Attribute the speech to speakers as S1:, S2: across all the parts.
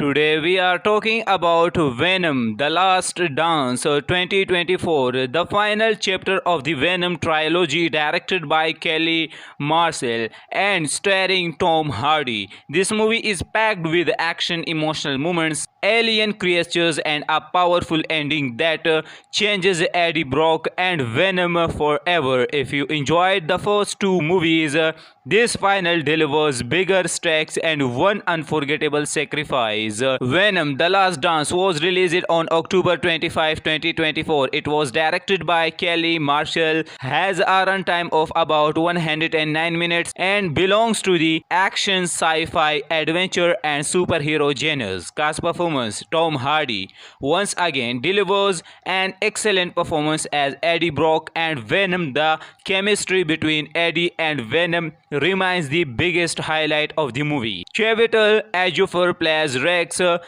S1: Today we are talking about Venom: The Last Dance 2024, the final chapter of the Venom trilogy directed by Kelly Marcel and starring Tom Hardy. This movie is packed with action, emotional moments, alien creatures and a powerful ending that changes Eddie Brock and Venom forever. If you enjoyed the first two movies, this final delivers bigger stakes and one unforgettable sacrifice. Venom: The Last Dance was released on October 25, 2024. It was directed by Kelly Marshall, has a runtime of about 109 minutes, and belongs to the action, sci-fi, adventure, and superhero genres. Cast performance: Tom Hardy once again delivers an excellent performance as Eddie Brock and Venom. The chemistry between Eddie and Venom remains the biggest highlight of the movie. Chiwetel Ejiofor plays Rex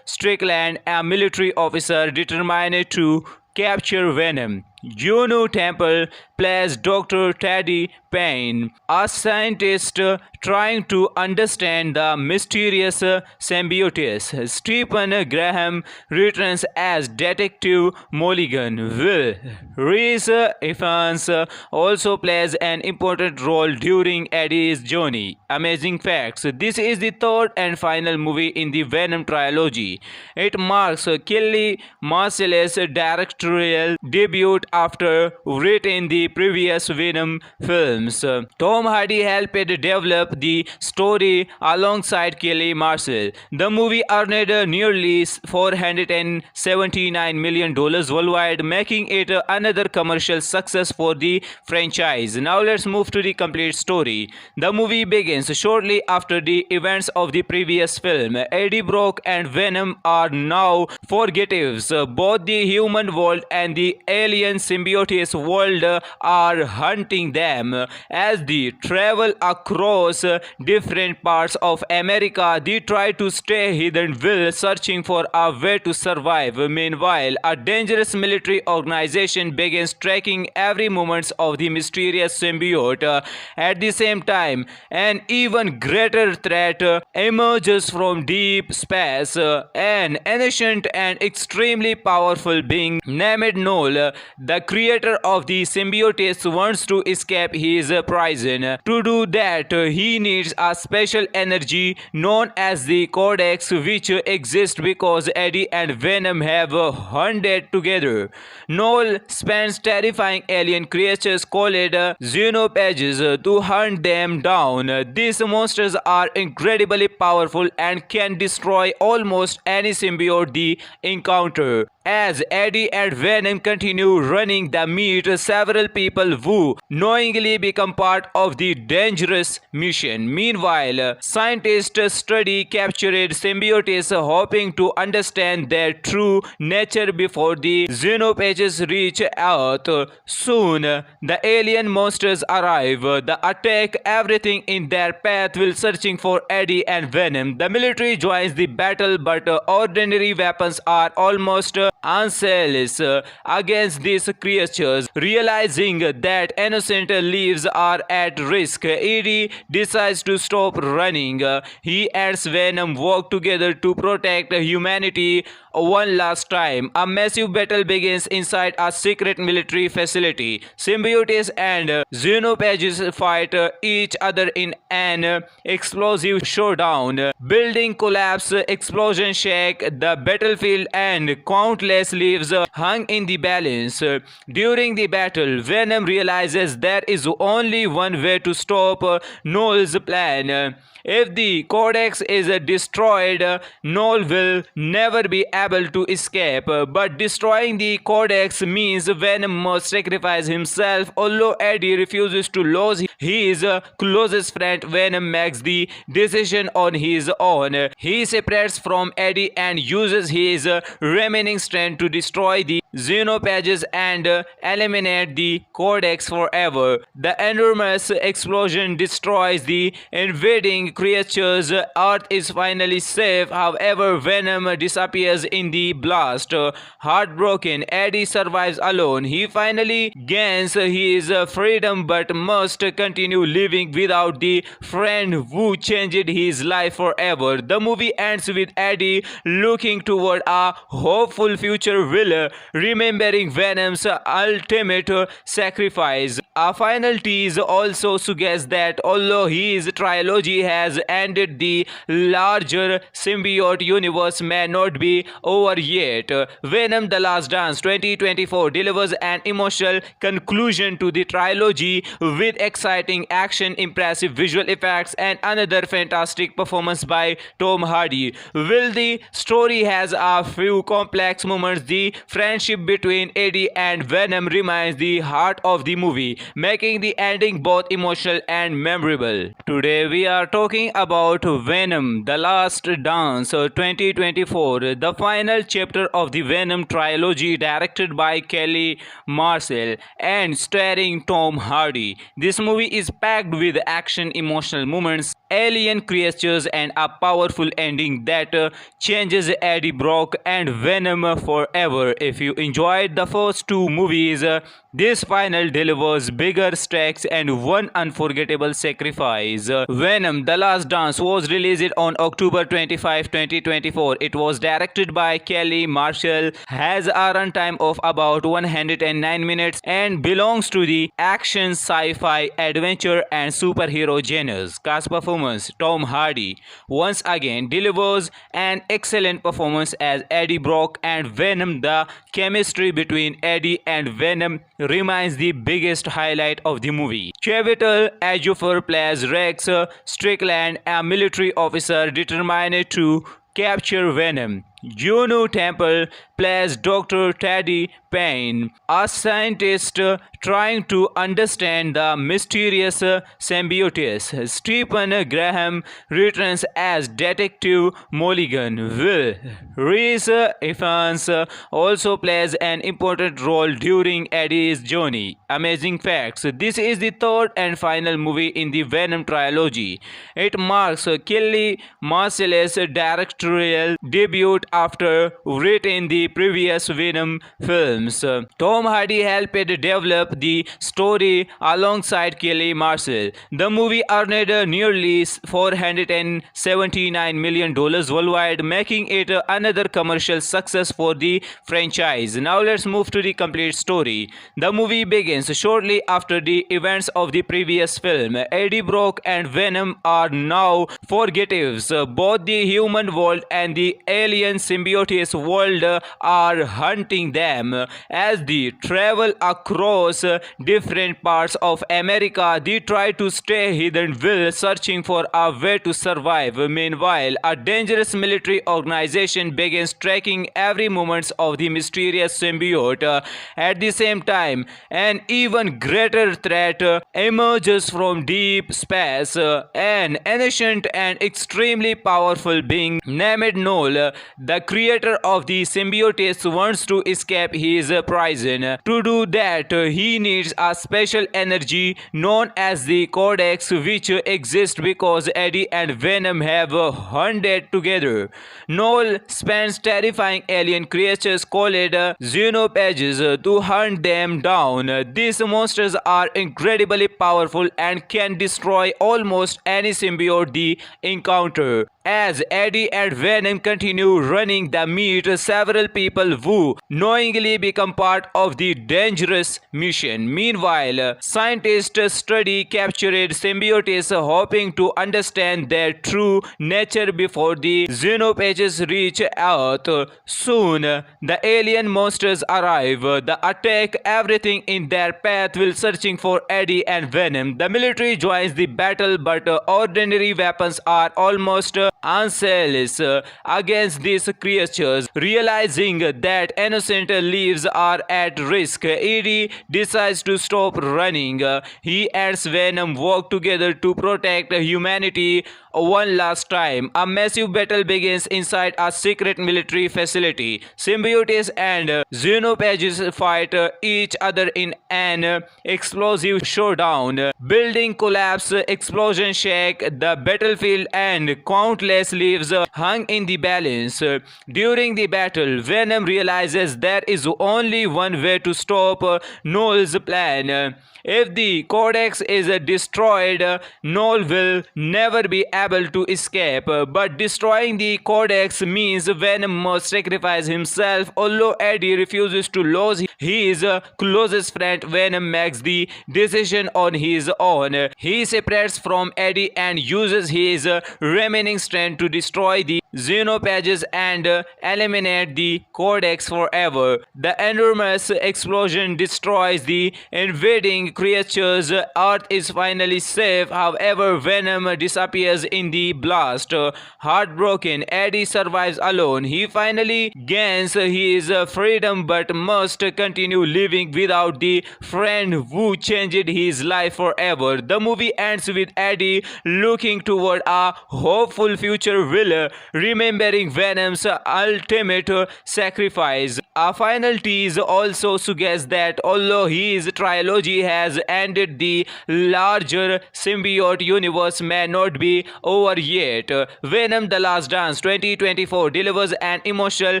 S1: Strickland, a military officer determined to capture Venom. Juno Temple plays Dr. Teddy Payne, a scientist trying to understand the mysterious symbiotes. Stephen Graham returns as Detective Mulligan. Will Reese Evans also plays an important role during Eddie's journey. Amazing facts: this is the third and final movie in the Venom trilogy. It marks Kelly Marcell's directorial debut after writing the previous Venom films. Tom Hardy helped develop the story alongside Kelly Marcel. The movie earned nearly $479 million worldwide, making it another commercial success for the franchise. Now let's move to the complete story. The movie begins shortly after the events of the previous film. Eddie Brock and Venom are now fugitives. Both the human world and the alien symbiotes world are hunting them. As they travel across different parts of America, they try to stay hidden while searching for a way to survive. Meanwhile, a dangerous military organization begins tracking every movement of the mysterious symbiote. At the same time, an even greater threat emerges from deep space. An ancient and extremely powerful being named Null, the creator of the symbiotes, wants to escape his prison. To do that, he needs a special energy known as the Codex, which exists because Eddie and Venom have hunted together. Null spends terrifying alien creatures called xenopages to hunt them down. These monsters are incredibly powerful and can destroy almost any symbiote they encounter. As Eddie and Venom continue running, they meet several people who knowingly become part of the dangerous mission. Meanwhile, scientists study captured symbiotes, hoping to understand their true nature before the xenopages reach Earth. Soon, the alien monsters arrive. They attack everything in their path while searching for Eddie and Venom. The military joins the battle, but ordinary weapons are almost useless against these creatures. Realizing that innocent lives are at risk, Eddie decides to stop running. He and Venom work together to protect humanity one last time. A massive battle begins inside a secret military facility. Symbiotes and xenopages fight each other in an explosive showdown. Building collapse, explosion shake the battlefield, and countless lives hung in the balance. During the battle, Venom realizes there is only one way to stop Null's plan. If the Codex is destroyed, Null will never be able to escape. But destroying the Codex means Venom must sacrifice himself. Although Eddie refuses to lose his closest friend, Venom makes the decision on his own. He separates from Eddie and uses his remaining strength to destroy the xenopages and eliminate the Codex forever. The enormous explosion destroys the invading creatures. Earth is finally safe. However, Venom disappears in the blast. Heartbroken, Eddie survives alone. He finally gains his freedom but must continue living without the friend who changed his life forever. The movie ends with Eddie looking toward a hopeful future will, remembering Venom's ultimate sacrifice. A final tease also suggests that although his trilogy has ended, the larger symbiote universe may not be over yet. Venom: The Last Dance 2024 delivers an emotional conclusion to the trilogy with exciting action, impressive visual effects, and another fantastic performance by Tom Hardy. While the story has a few complex moments, the friendship between Eddie and Venom remains the heart of the movie, making the ending both emotional and memorable. Today we are talking about Venom: The Last Dance 2024, the final chapter of the Venom trilogy, directed by Kelly Marcel and starring Tom Hardy. This movie is packed with action, emotional moments, alien creatures, and a powerful ending that changes Eddie Brock and Venom forever. If you enjoyed the first two movies, this final delivers bigger stakes and one unforgettable sacrifice. Venom: The Last Dance was released on October 25, 2024. It was directed by Kelly Marshall, has a runtime of about 109 minutes, and belongs to the action, sci-fi, adventure, and superhero genres. Cast performance: Tom Hardy once again delivers an excellent performance as Eddie Brock and Venom. The chemistry between Eddie and Venom remains the biggest highlight of the movie. Chiwetel Ejiofor plays Rex Strickland, a military officer determined to capture Venom. Juno Temple plays Dr. Teddy Payne, a scientist trying to understand the mysterious symbiotes. Stephen Graham returns as Detective Mulligan. Will Rhys Ifans also plays an important role during Eddie's journey. Amazing facts: this is the third and final movie in the Venom trilogy. It marks Kelly Marcell's directorial debut after writing the previous Venom films. Tom Hardy helped develop the story alongside Kelly Marcel. The movie earned nearly $479 million worldwide, making it another commercial success for the franchise. Now let's move to the complete story. The movie begins shortly after the events of the previous film. Eddie Brock and Venom are now fugitives. Both the human world and the alien symbiotes world are hunting them. As they travel across different parts of America, they try to stay hidden while searching for a way to survive. Meanwhile, a dangerous military organization begins tracking every movement of the mysterious symbiote. At the same time, an even greater threat emerges from deep space. An ancient and extremely powerful being named Null, the creator of the symbiotes, wants to escape his prison. To do that, he needs a special energy known as the Codex, which exists because Eddie and Venom have hunted together. Null spends terrifying alien creatures called xenopages to hunt them down. These monsters are incredibly powerful and can destroy almost any symbiote they encounter. As Eddie and Venom continue running, they meet several people who knowingly become part of the dangerous mission. Meanwhile, scientists study captured symbiotes, hoping to understand their true nature before the xenopages reach Earth. Soon, the alien monsters arrive. They attack everything in their path while searching for Eddie and Venom. The military joins the battle, but ordinary weapons are almost Anselus against these creatures. Realizing that innocent lives are at risk, Eddie decides to stop running. He and Venom work together to protect humanity one last time. A massive battle begins inside a secret military facility. Symbiotes and Xenopages fight each other in an explosive showdown. Building collapse, explosion shake the battlefield, and countless lives hung in the balance. During the battle, Venom realizes there is only one way to stop Noel's plan. If the Codex is destroyed, Noel will never be able to escape. But destroying the Codex means Venom must sacrifice himself. Although Eddie refuses to lose his closest friend, Venom makes the decision on his own. He separates from Eddie and uses his remaining strength to destroy the Xenopages and eliminate the Codex forever. The enormous explosion destroys the invading creatures. Earth is finally safe. However, Venom disappears in the blast. Heartbroken, Eddie survives alone. He finally gains his freedom but must continue living without the friend who changed his life forever. The movie ends with Eddie looking toward a hopeful future will, remembering Venom's ultimate sacrifice. A final tease also suggests that although his trilogy has ended, the larger symbiote universe may not be over yet. Venom: The Last Dance 2024 delivers an emotional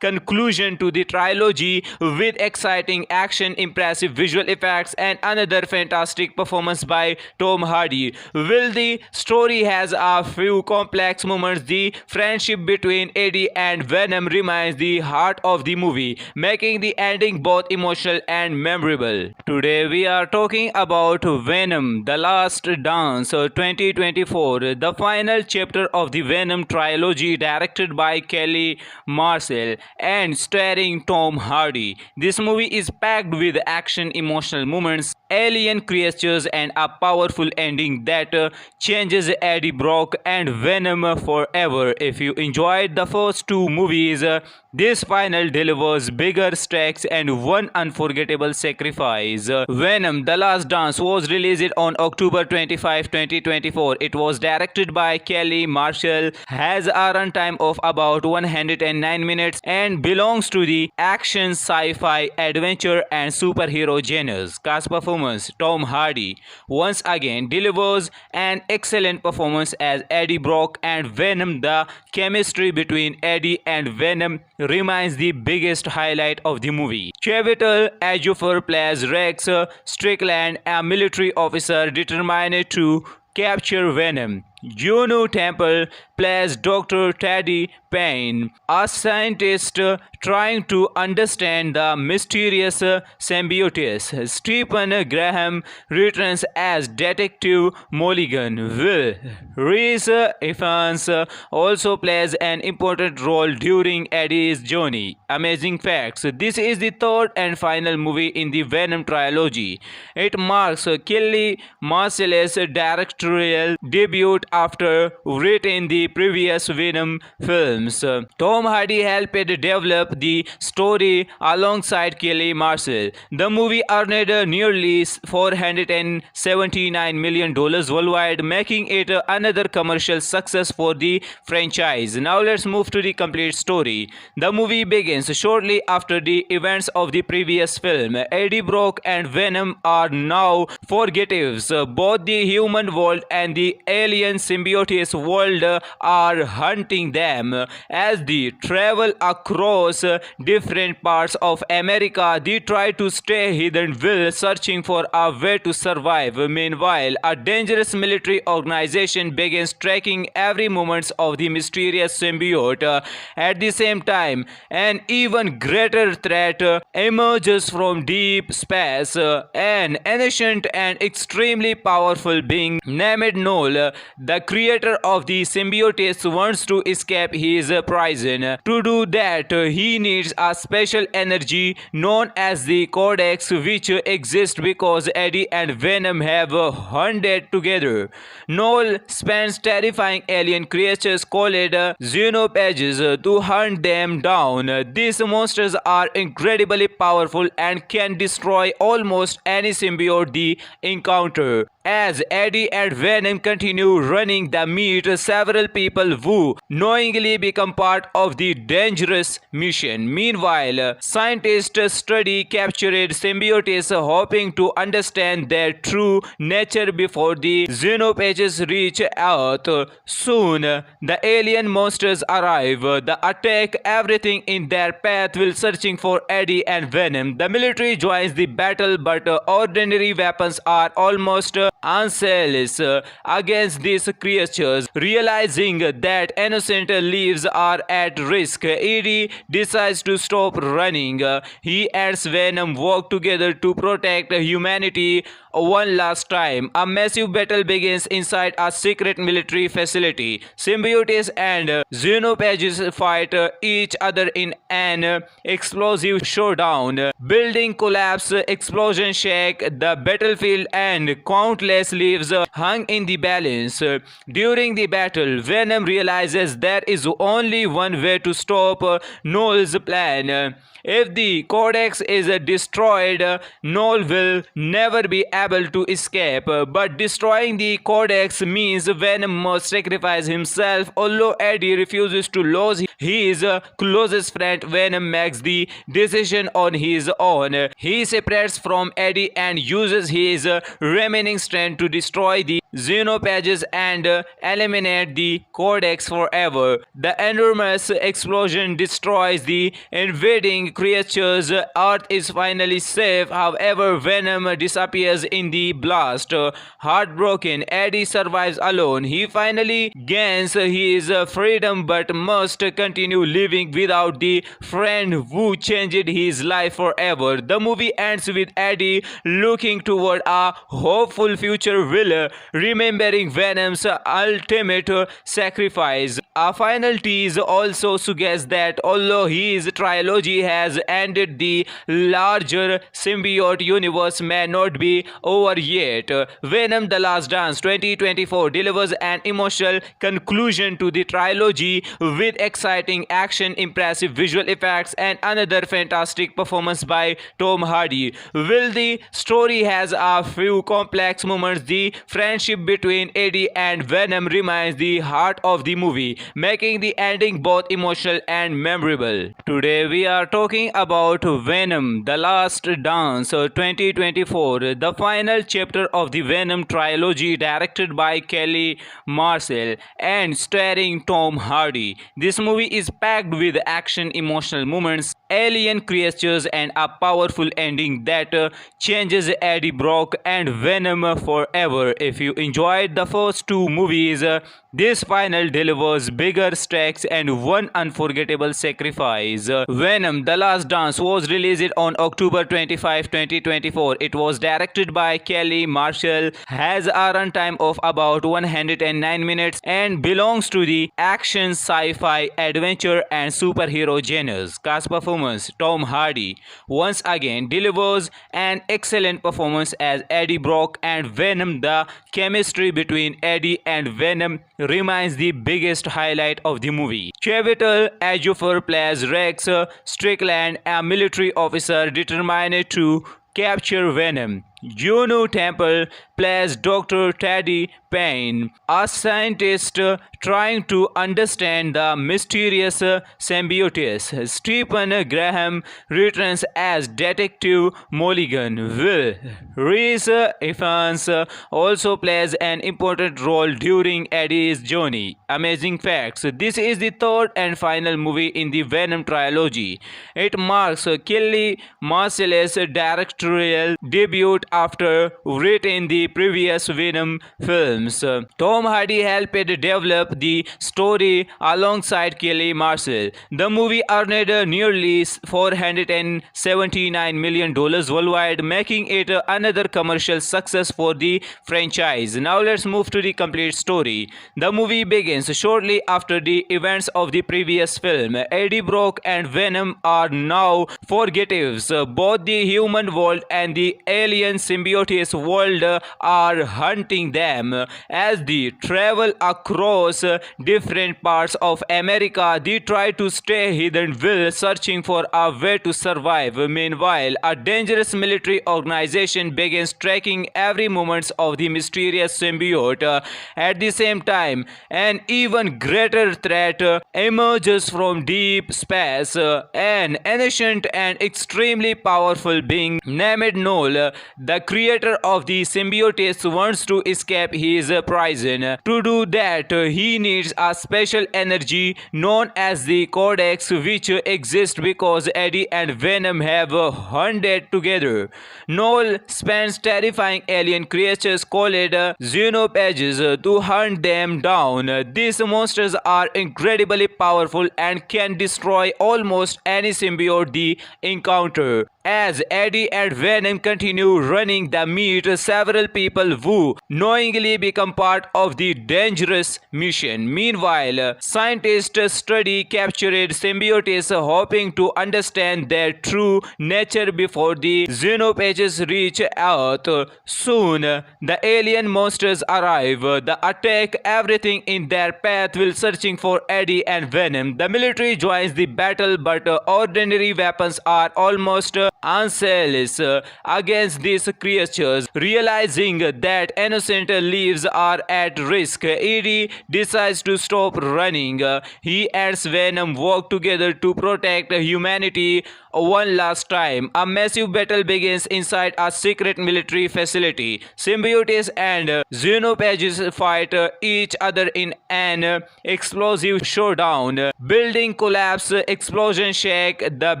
S1: conclusion to the trilogy with exciting action, impressive visual effects, and another fantastic performance by Tom Hardy. While the story has a few complex moments, the friendship between Eddie and Venom remains the heart of the movie, making the ending both emotional and memorable. Today we are talking about Venom: The Last Dance 2024, the final chapter of the Venom trilogy, directed by Kelly Marcel and starring Tom Hardy. This movie is packed with action, emotional moments, alien creatures, and a powerful ending that changes Eddie Brock and Venom forever. If you enjoyed the first two movies, this final delivers bigger stakes and one unforgettable sacrifice. Venom: The Last Dance was released on October 25, 2024. It was directed by Kelly Marshall, has a runtime of about 109 minutes, and belongs to the action, sci-fi, adventure, and superhero genres. Cast performance: Tom Hardy once again delivers an excellent performance as Eddie Brock and Venom. The chemistry between Eddie and Venom remains the biggest highlight of the movie. Chiwetel Ejiofor plays Rex Strickland, a military officer determined to capture Venom. Juno Temple plays Dr. Teddy Payne, a scientist trying to understand the mysterious symbiotes. Stephen Graham returns as Detective Mulligan. Will Rhys Ifans also plays an important role during Eddie's journey. Amazing facts: this is the third and final movie in the Venom trilogy. It marks Kelly Marcell's directorial debut after writing the previous Venom films. Tom Hardy helped develop the story alongside Kelly Marcel. The movie earned nearly $479 million worldwide, making it another commercial success for the franchise. Now let's move to the complete story. The movie begins shortly after the events of the previous film. Eddie Brock and Venom are now fugitives. Both the human world and the alien symbiotes world are hunting them. As they travel across different parts of America, they try to stay hidden while searching for a way to survive. Meanwhile, a dangerous military organization begins tracking every moment of the mysterious symbiote. At the same time, an even greater threat emerges from deep space. An ancient and extremely powerful being named Noel, the creator of the symbiotes, wants to escape. He his prison. To do that, he needs a special energy known as the Codex, which exists because Eddie and Venom have hunted together. Noel spends terrifying alien creatures called xenopages to hunt them down. These monsters are incredibly powerful and can destroy almost any symbiote they encounter. As Eddie and Venom continue running the meet, several people who knowingly become part of the dangerous mission. Meanwhile, scientists study captured symbiotes, hoping to understand their true nature before the xenopages reach Earth. Soon, the alien monsters arrive. They attack everything in their path while searching for Eddie and Venom. The military joins the battle, but ordinary weapons are almost useless against these creatures. Realizing that innocent lives are at risk, Eddie decides to stop running. He and Venom work together to protect humanity one last time. A massive battle begins inside a secret military facility. Symbiotes and xenopages fight each other in an explosive showdown. Building collapse, explosion shake the battlefield, and countless lives hung in the balance. During the battle, Venom realizes there is only one way to stop Noel's plan. If the Codex is destroyed, Noel will never be able to escape. But destroying the Codex means Venom must sacrifice himself. Although Eddie refuses to lose his closest friend, Venom makes the decision on his own. He separates from Eddie and uses his remaining strength to destroy the xenopages and eliminate the Codex forever. The enormous explosion destroys the invading creatures. Earth is finally safe. However, Venom disappears in the blast. Heartbroken, Eddie survives alone. He finally gains his freedom but must continue living without the friend who changed his life forever. The movie ends with Eddie looking toward a hopeful future while remembering Venom's ultimate sacrifice. A final tease also suggests that although his trilogy has ended, the larger symbiote universe may not be over yet. Venom: The Last Dance 2024 delivers an emotional conclusion to the trilogy with exciting action, impressive visual effects, and another fantastic performance by Tom Hardy. While the story has a few complex moments, the friendship between Eddie and Venom remains the heart of the movie, making the ending both emotional and memorable. Today we are talking about Venom: The Last Dance 2024, the final chapter of the Venom trilogy, directed by Kelly Marcel and starring Tom Hardy. This movie is packed with action, emotional moments, alien creatures, and a powerful ending that changes Eddie Brock and Venom forever. If you enjoyed the first two movies, this final delivers bigger stakes and one unforgettable sacrifice. Venom: The Last Dance was released on October 25, 2024. It was directed by Kelly Marshall, has a runtime of about 109 minutes, and belongs to the action, sci-fi, adventure, and superhero genres. Cast performance: Tom Hardy once again delivers an excellent performance as Eddie Brock and Venom. The chemistry between Eddie and Venom remains the biggest highlight of the movie. Chiwetel Ejiofor plays Rex Strickland, a military officer determined to capture Venom. Juno Temple plays Dr. Teddy Payne, a scientist trying to understand the mysterious symbiotes. Stephen Graham returns as Detective Mulligan. Will Rhys Ifans also plays an important role during Eddie's journey. Amazing facts: this is the third and final movie in the Venom trilogy. It marks Kelly Marcell's directorial debut after written the previous Venom films. Tom Hardy helped develop the story alongside Kelly Marshall. The movie earned nearly $479 million worldwide, making it another commercial success for the franchise. Now let's move to the complete story. The movie begins shortly after the events of the previous film. Eddie Brock and Venom are now fugitives. Both the human world and the alien symbiotes world are hunting them. As they travel across different parts of America, they try to stay hidden while searching for a way to survive. Meanwhile, a dangerous military organization begins tracking every movement of the mysterious symbiote. At the same time, an even greater threat emerges from deep space. An ancient and extremely powerful being named Null, the creator of the symbiotes, wants to escape his prison. To do that, he needs a special energy known as the Codex, which exists because Eddie and Venom have hunted together. Null spends terrifying alien creatures called xenophages to hunt them down. These monsters are incredibly powerful and can destroy almost any symbiote they encounter. As Eddie and Venom continue running, they meet several people who knowingly become part of the dangerous mission. Meanwhile, scientists study captured symbiotes, hoping to understand their true nature before the xenophages reach Earth. Soon, the alien monsters arrive. They attack everything in their path while searching for Eddie and Venom. The military joins the battle, but ordinary weapons are almost useless against these creatures. Realizing that innocent lives are at risk, Eddie decides to stop running. He and Venom work together to protect humanity one last time. A massive battle begins inside a secret military facility. Symbiotes and xenophages fight each other in an explosive showdown. Building collapse, explosion shake the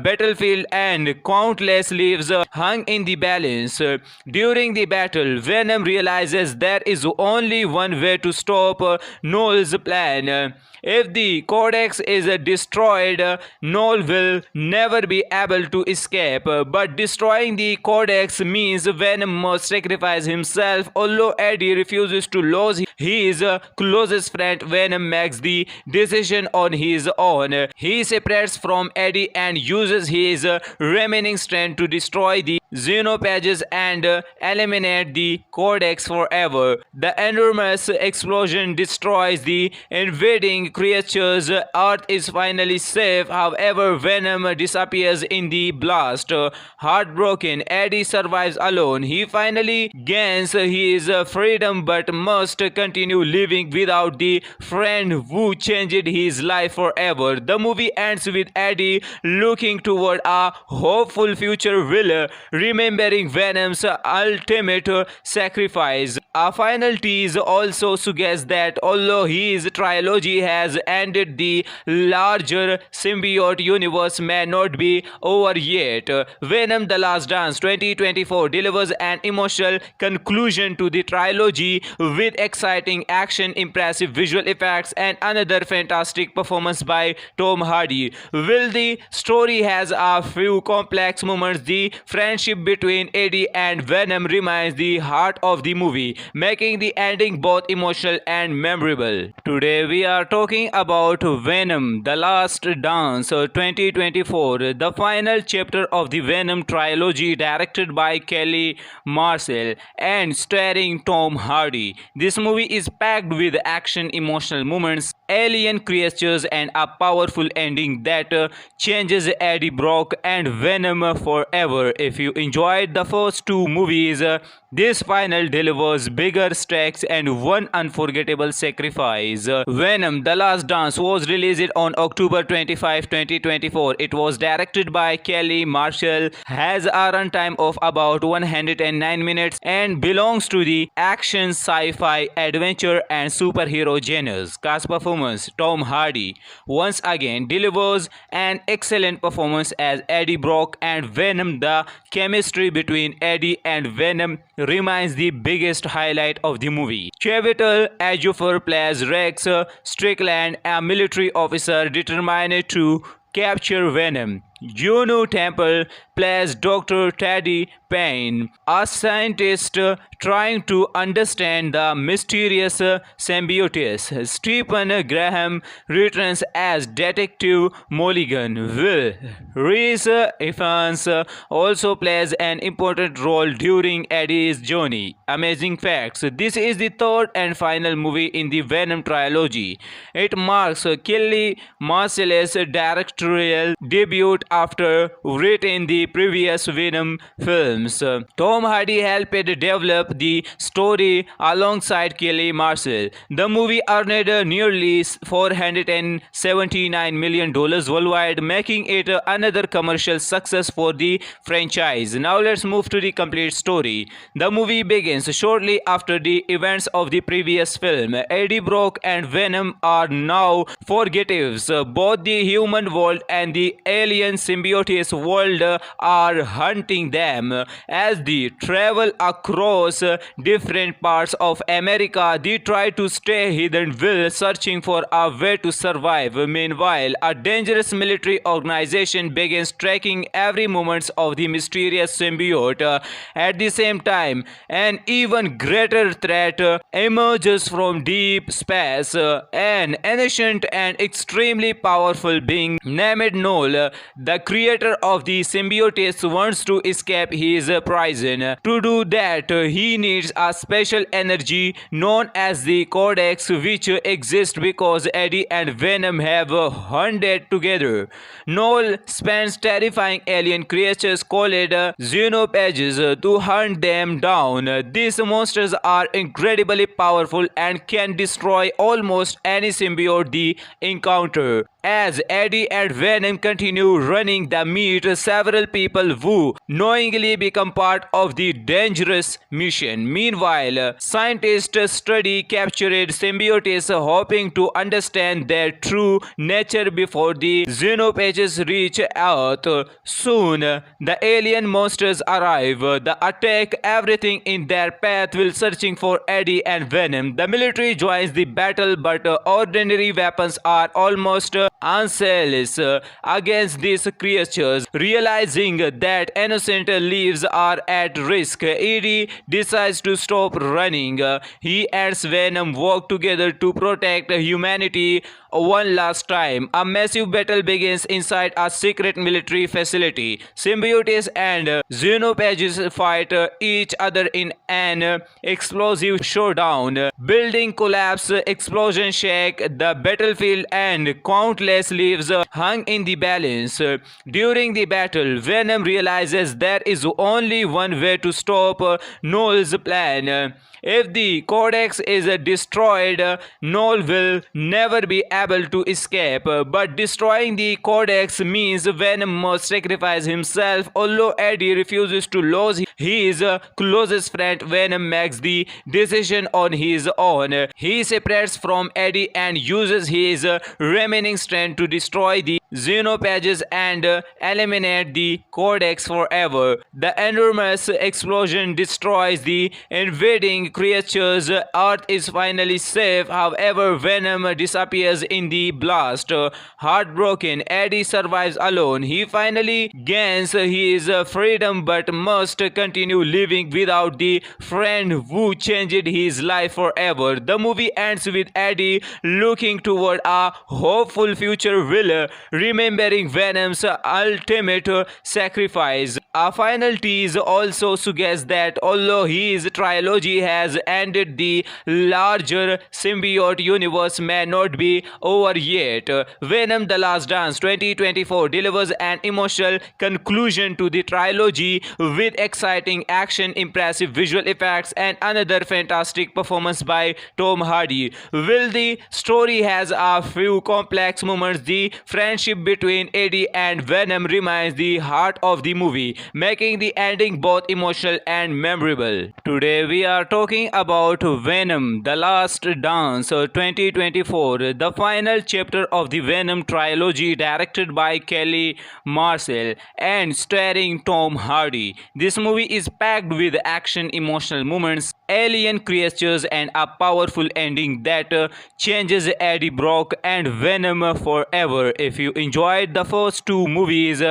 S1: battlefield, and countless lives hung in the balance. During the battle, Venom realizes there is only one way to stop Null's plan. If the Codex is destroyed, Null will never be able to escape. But destroying the Codex means Venom must sacrifice himself. Although Eddie refuses to lose his closest friend, Venom makes the decision on his own. He separates from Eddie and uses his remaining strength to destroy the xenophages and eliminate the Codex forever. The enormous explosion destroys the invading creatures. Earth is finally safe. However, Venom disappears in the blast. Heartbroken, Eddie survives alone. He finally gains his freedom but must continue living without the friend who changed his life forever. The movie ends with Eddie looking toward a hopeful future while remembering Venom's ultimate sacrifice. A final tease also suggests that although his trilogy has ended, the larger symbiote universe may not be over yet. Venom: The Last Dance 2024 delivers an emotional conclusion to the trilogy with exciting action, impressive visual effects, and another fantastic performance by Tom Hardy. While the story has a few complex moments, the friendship between Eddie and Venom remains the heart of the movie, making the ending both emotional and memorable. Today we are talking about Venom: The Last Dance 2024, the final chapter of the Venom trilogy, directed by Kelly Marshall and starring Tom Hardy. This movie is packed with action, emotional moments, alien creatures, and a powerful ending that changes Eddie Brock and Venom forever. If you enjoyed the first two movies, this final delivers bigger stakes and one unforgettable sacrifice. Venom: The Last Dance was released on October 25, 2024. It was directed by Kelly Marshall, has a runtime of about 109 minutes, and belongs to the action, sci-fi, adventure, and superhero genres. Cast performance performance. Tom Hardy once again delivers an excellent performance as Eddie Brock and Venom. The chemistry between Eddie and Venom remains the biggest highlight of the movie. Chiwetel Ejiofor plays Rex Strickland, a military officer determined to capture Venom. Juno Temple plays Dr. Teddy Payne, a scientist trying to understand the mysterious symbiotes. Stephen Graham returns as Detective Mulligan. Will Rhys Ifans also plays an important role during Eddie's journey. Amazing facts: this is the third and final movie in the Venom trilogy. It marks Kelly Marcellus' directorial debut after writing the previous Venom films. Tom Hardy helped develop the story alongside Kelly Marcel. The movie earned nearly $479 million worldwide, making it another commercial success for the franchise. Now let's move to the complete story. The movie begins shortly after the events of the previous film. Eddie Brock and Venom are now fugitives. Both the human world and the alien symbiotes world are hunting them. As they travel across different parts of America, they try to stay hidden while searching for a way to survive. Meanwhile, a dangerous military organization begins tracking every movement of the mysterious symbiote. At the same time, an even greater threat emerges from deep space. An ancient and extremely powerful being named Null, the creator of the symbiotes, wants to escape his prison. To do that, he needs a special energy known as the Codex, which exists because Eddie and Venom have hunted together. Null spends terrifying alien creatures called xenopages to hunt them down. These monsters are incredibly powerful and can destroy almost any symbiote they encounter. As Eddie and Venom continue running, they meet several people who knowingly become part of the dangerous mission. Meanwhile, scientists study captured symbiotes, hoping to understand their true nature before the xenopages reach Earth. Soon, the alien monsters arrive. They attack everything in their path while searching for Eddie and Venom. The military joins the battle, but ordinary weapons are almost useless against these creatures. Realizing that innocent lives are at risk, Eddie decides to stop running. He and Venom work together to protect humanity one last time. A massive battle begins inside a secret military facility. Symbiotes and xenopages fight each other in an explosive showdown. Building collapse, explosion shake the battlefield, and countless lives hung in the balance. During the battle, Venom realizes there is only one way to stop Null's plan. If the Codex is destroyed, Null will never be able to escape. But destroying the Codex means Venom must sacrifice himself. Although Eddie refuses to lose his closest friend, Venom makes the decision on his own. He separates from Eddie and uses his remaining strength to destroy the xenopages and eliminate the Codex forever. The enormous explosion destroys the invading creatures. Earth is finally safe. However, Venom disappears in the blast. Heartbroken, Eddie survives alone. He finally gains his freedom but must continue living without the friend who changed his life forever. The movie ends with Eddie looking toward a hopeful future while remembering Venom's ultimate sacrifice. A final tease also suggests that although his trilogy has ended, the larger symbiote universe may not be over yet. Venom: The Last Dance 2024 delivers an emotional conclusion to the trilogy with exciting action, impressive visual effects, and another fantastic performance by Tom Hardy. While the story has a few complex moments, the friendship between Eddie and Venom remains the heart of the movie. making the ending both emotional and memorable. Today we are talking about Venom: The Last Dance 2024, the final chapter of the Venom trilogy directed by Kelly Marcel and starring Tom Hardy. This movie is packed with action, emotional moments, alien creatures, and a powerful ending that changes Eddie Brock and Venom forever. If you enjoyed the first two movies,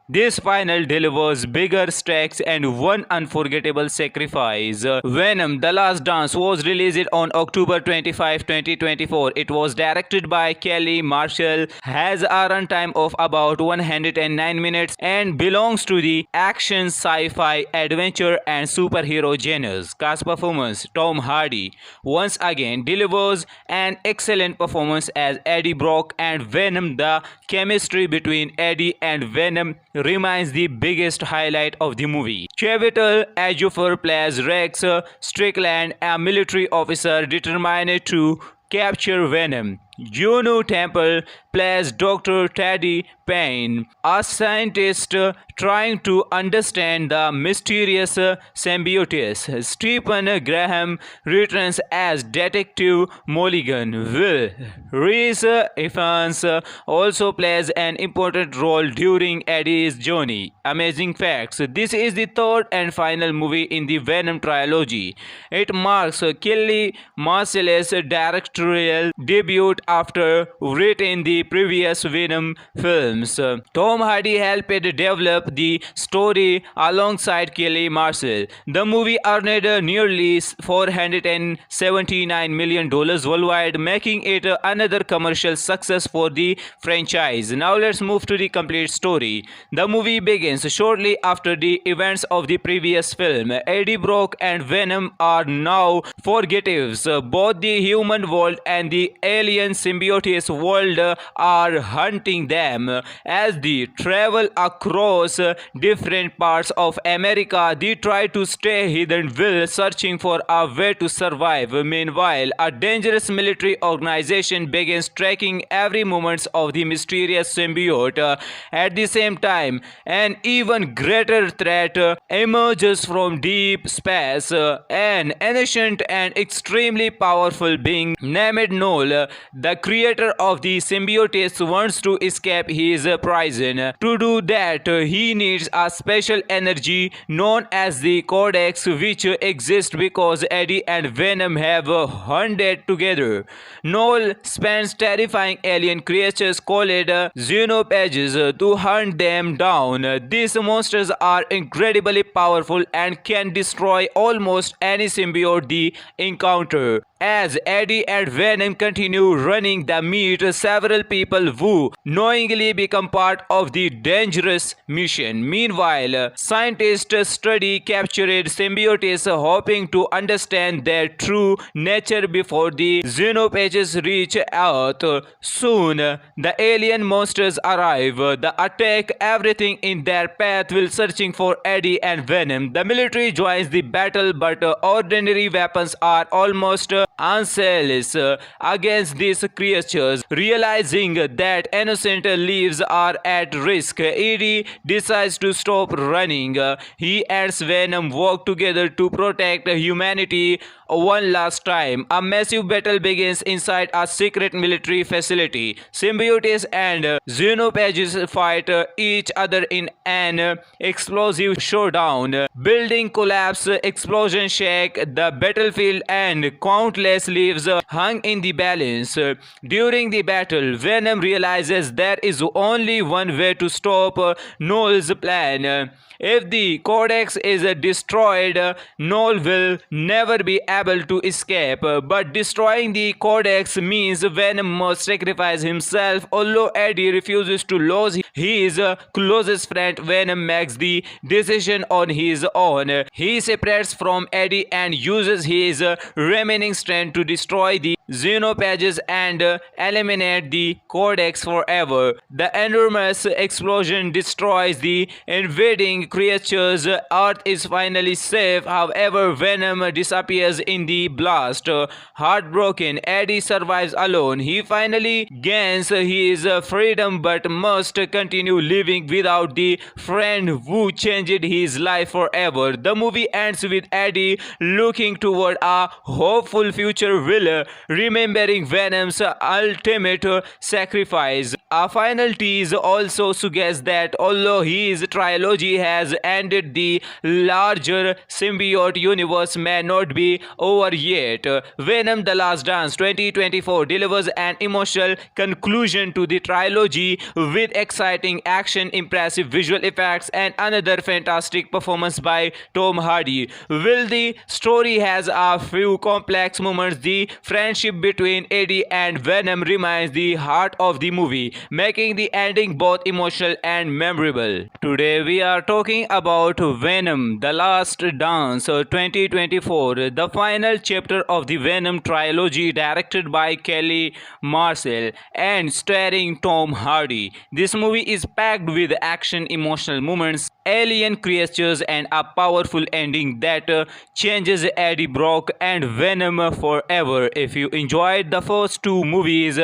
S1: this final delivers bigger stakes and one unforgettable sacrifice. Venom: The Last Dance was released on October 25, 2024. It was directed by Kelly Marshall, has a runtime of about 109 minutes, and belongs to the action, sci-fi, adventure, and superhero genres. Cast performance: Tom Hardy once again delivers an excellent performance as Eddie Brock and Venom. The chemistry between Eddie and Venom remains the biggest highlight of the movie. Chiwetel Ejiofor plays Rex Strickland, a military officer determined to capture Venom. Juno Temple plays Dr. Teddy Payne, a scientist trying to understand the mysterious symbiotes. Stephen Graham returns as Detective Mulligan. Will Rhys Ifans also plays an important role during Eddie's journey. Amazing facts: this is the third and final movie in the Venom trilogy. It marks Kelly Marcel's directorial debut after writing the previous Venom films. Tom Hardy helped develop the story alongside Kelly Marcel. The movie earned nearly $479 million worldwide, making it another commercial success for the franchise. Now let's move to the complete story. The movie begins shortly after the events of the previous film. Eddie Brock and Venom are now fugitives. Both the human world and the alien symbiotes world are hunting them. As they travel across different parts of America, they try to stay hidden while searching for a way to survive. Meanwhile, a dangerous military organization begins tracking every movement of the mysterious symbiote. At the same time, an even greater threat emerges from deep space. An ancient and extremely powerful being named Null, the creator of the symbiotes, wants to escape his prison. To do that, he needs a special energy known as the Codex, which exists because Eddie and Venom have hunted together. Null spends terrifying alien creatures called xenopages to hunt them down. These monsters are incredibly powerful and can destroy almost any symbiote they encounter. As Eddie and Venom continue running, they meet several people who knowingly become part of the dangerous mission. Meanwhile, scientists study captured symbiotes, hoping to understand their true nature before the xenopages reach Earth. Soon, the alien monsters arrive. They attack everything in their path while searching for Eddie and Venom. The military joins the battle, but ordinary weapons are almost useless against these creatures. Realizing that innocent lives are at risk, Eddie decides to stop running. He and Venom work together to protect humanity one last time. A massive battle begins inside a secret military facility. Symbiotes and xenopages fight each other in an explosive showdown. Building collapse, explosion shake the battlefield, and countless lives hung in the balance. During the battle, Venom realizes there is only one way to stop Null's plan. If the Codex is destroyed, Null will never be able to escape. But destroying the Codex means Venom must sacrifice himself. Although Eddie refuses to lose his closest friend, Venom makes the decision on his own. He separates from Eddie and uses his remaining strength to destroy the xenopages and eliminate the Codex forever. The enormous explosion destroys the invading creatures. Earth is finally safe. However, Venom disappears in the blast. Heartbroken, Eddie survives alone. He finally gains his freedom but must continue living without the friend who changed his life forever. The movie ends with Eddie looking toward a hopeful future will remembering Venom's ultimate sacrifice. A final tease also suggests that although his trilogy has ended, the larger symbiote universe may not be over yet. Venom: The Last Dance 2024 delivers an emotional conclusion to the trilogy with exciting action, impressive visual effects, and another fantastic performance by Tom Hardy. While the story has a few complex moments, the friendship between Eddie and Venom remains the heart of the movie, making the ending both emotional and memorable. Today we are talking about Venom: The Last Dance 2024, the final chapter of the Venom trilogy, directed by Kelly Marcel and starring Tom Hardy. This movie is packed with action, emotional moments, alien creatures, and a powerful ending that changes Eddie Brock and Venom forever. If you enjoyed the first two movies,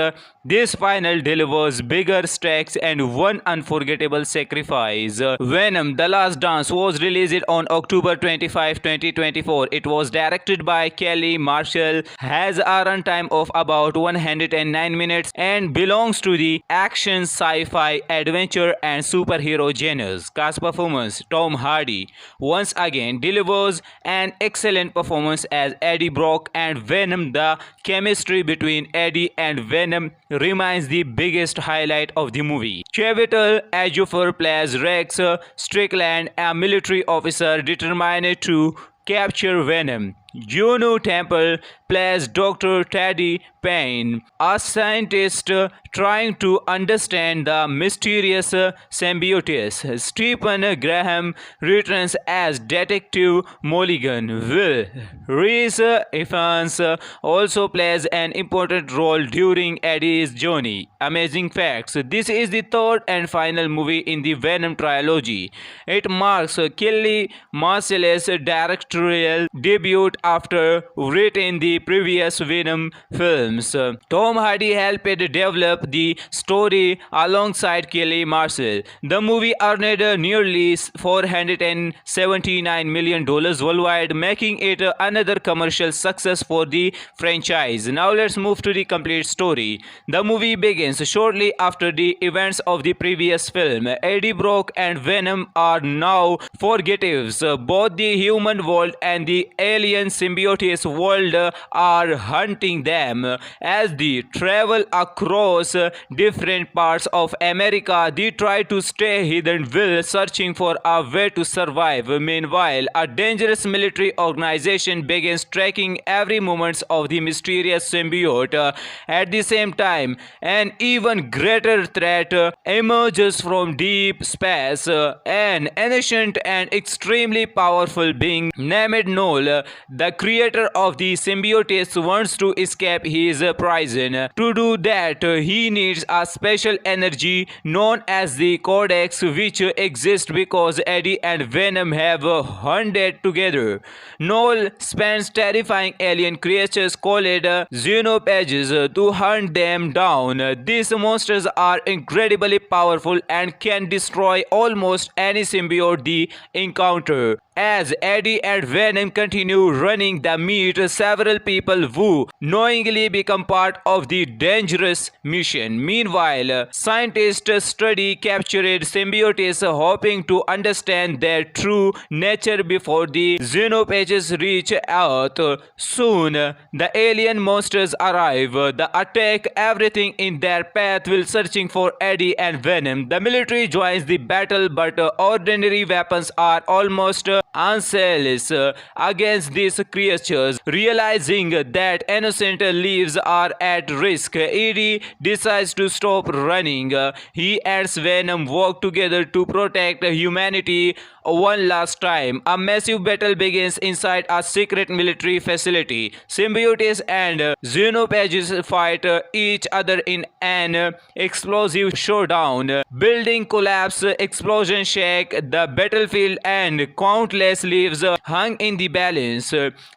S1: this final delivers bigger stakes and one unforgettable sacrifice. Venom: The Last Dance was released on October 25, 2024. It was directed by Kelly Marshall, has a runtime of about 109 minutes, and belongs to the action, sci-fi, adventure, and superhero genres. Cast performance: Tom Hardy once again delivers an excellent performance as Eddie Brock and Venom. The chemistry between Eddie and Venom remains the biggest highlight of the movie. Chiwetel Ejiofor plays Rex Strickland, a military officer determined to capture Venom. Juno Temple plays Dr. Teddy Payne, a scientist trying to understand the mysterious symbiotes. Stephen Graham returns as Detective Mulligan. Will Rhys Ifans also plays an important role during Eddie's journey. Amazing facts: this is the third and final movie in the Venom trilogy. It marks Kelly Marcel's directorial debut after writing the previous Venom films. Tom Hardy helped develop the story alongside Kelly Marcel. The movie earned nearly $479 million worldwide, making it another commercial success for the franchise. Now let's move to the complete story. The movie begins shortly after the events of the previous film. Eddie Brock and Venom are now fugitives. Both the human world and the alien symbiotes world are hunting them. As they travel across different parts of America, they try to stay hidden while searching for a way to survive. Meanwhile, a dangerous military organization begins tracking every movement of the mysterious symbiote. At the same time, an even greater threat emerges from deep space. An ancient and extremely powerful being named Null, the creator of the symbiotes, wants to escape his prison. To do that, he needs a special energy known as the Codex, which exists because Eddie and Venom have hunted together. Null spends terrifying alien creatures called xenopages to hunt them down. These monsters are incredibly powerful and can destroy almost any symbiote they encounter. As Eddie and Venom continue running, they meet several people who knowingly become part of the dangerous mission. Meanwhile, scientists study captured symbiotes, hoping to understand their true nature before the xenopages reach Earth. Soon, the alien monsters arrive. They attack everything in their path while searching for Eddie and Venom. The military joins the battle, but ordinary weapons are almost useless against these creatures. Realizing that innocent lives are at risk, Eddie decides to stop running. He and Venom work together to protect humanity. one last time. A massive battle begins inside a secret military facility. Symbiotes and Xenopages fight each other in an explosive showdown. Building collapse, explosion shake the battlefield, and countless lives hung in the balance.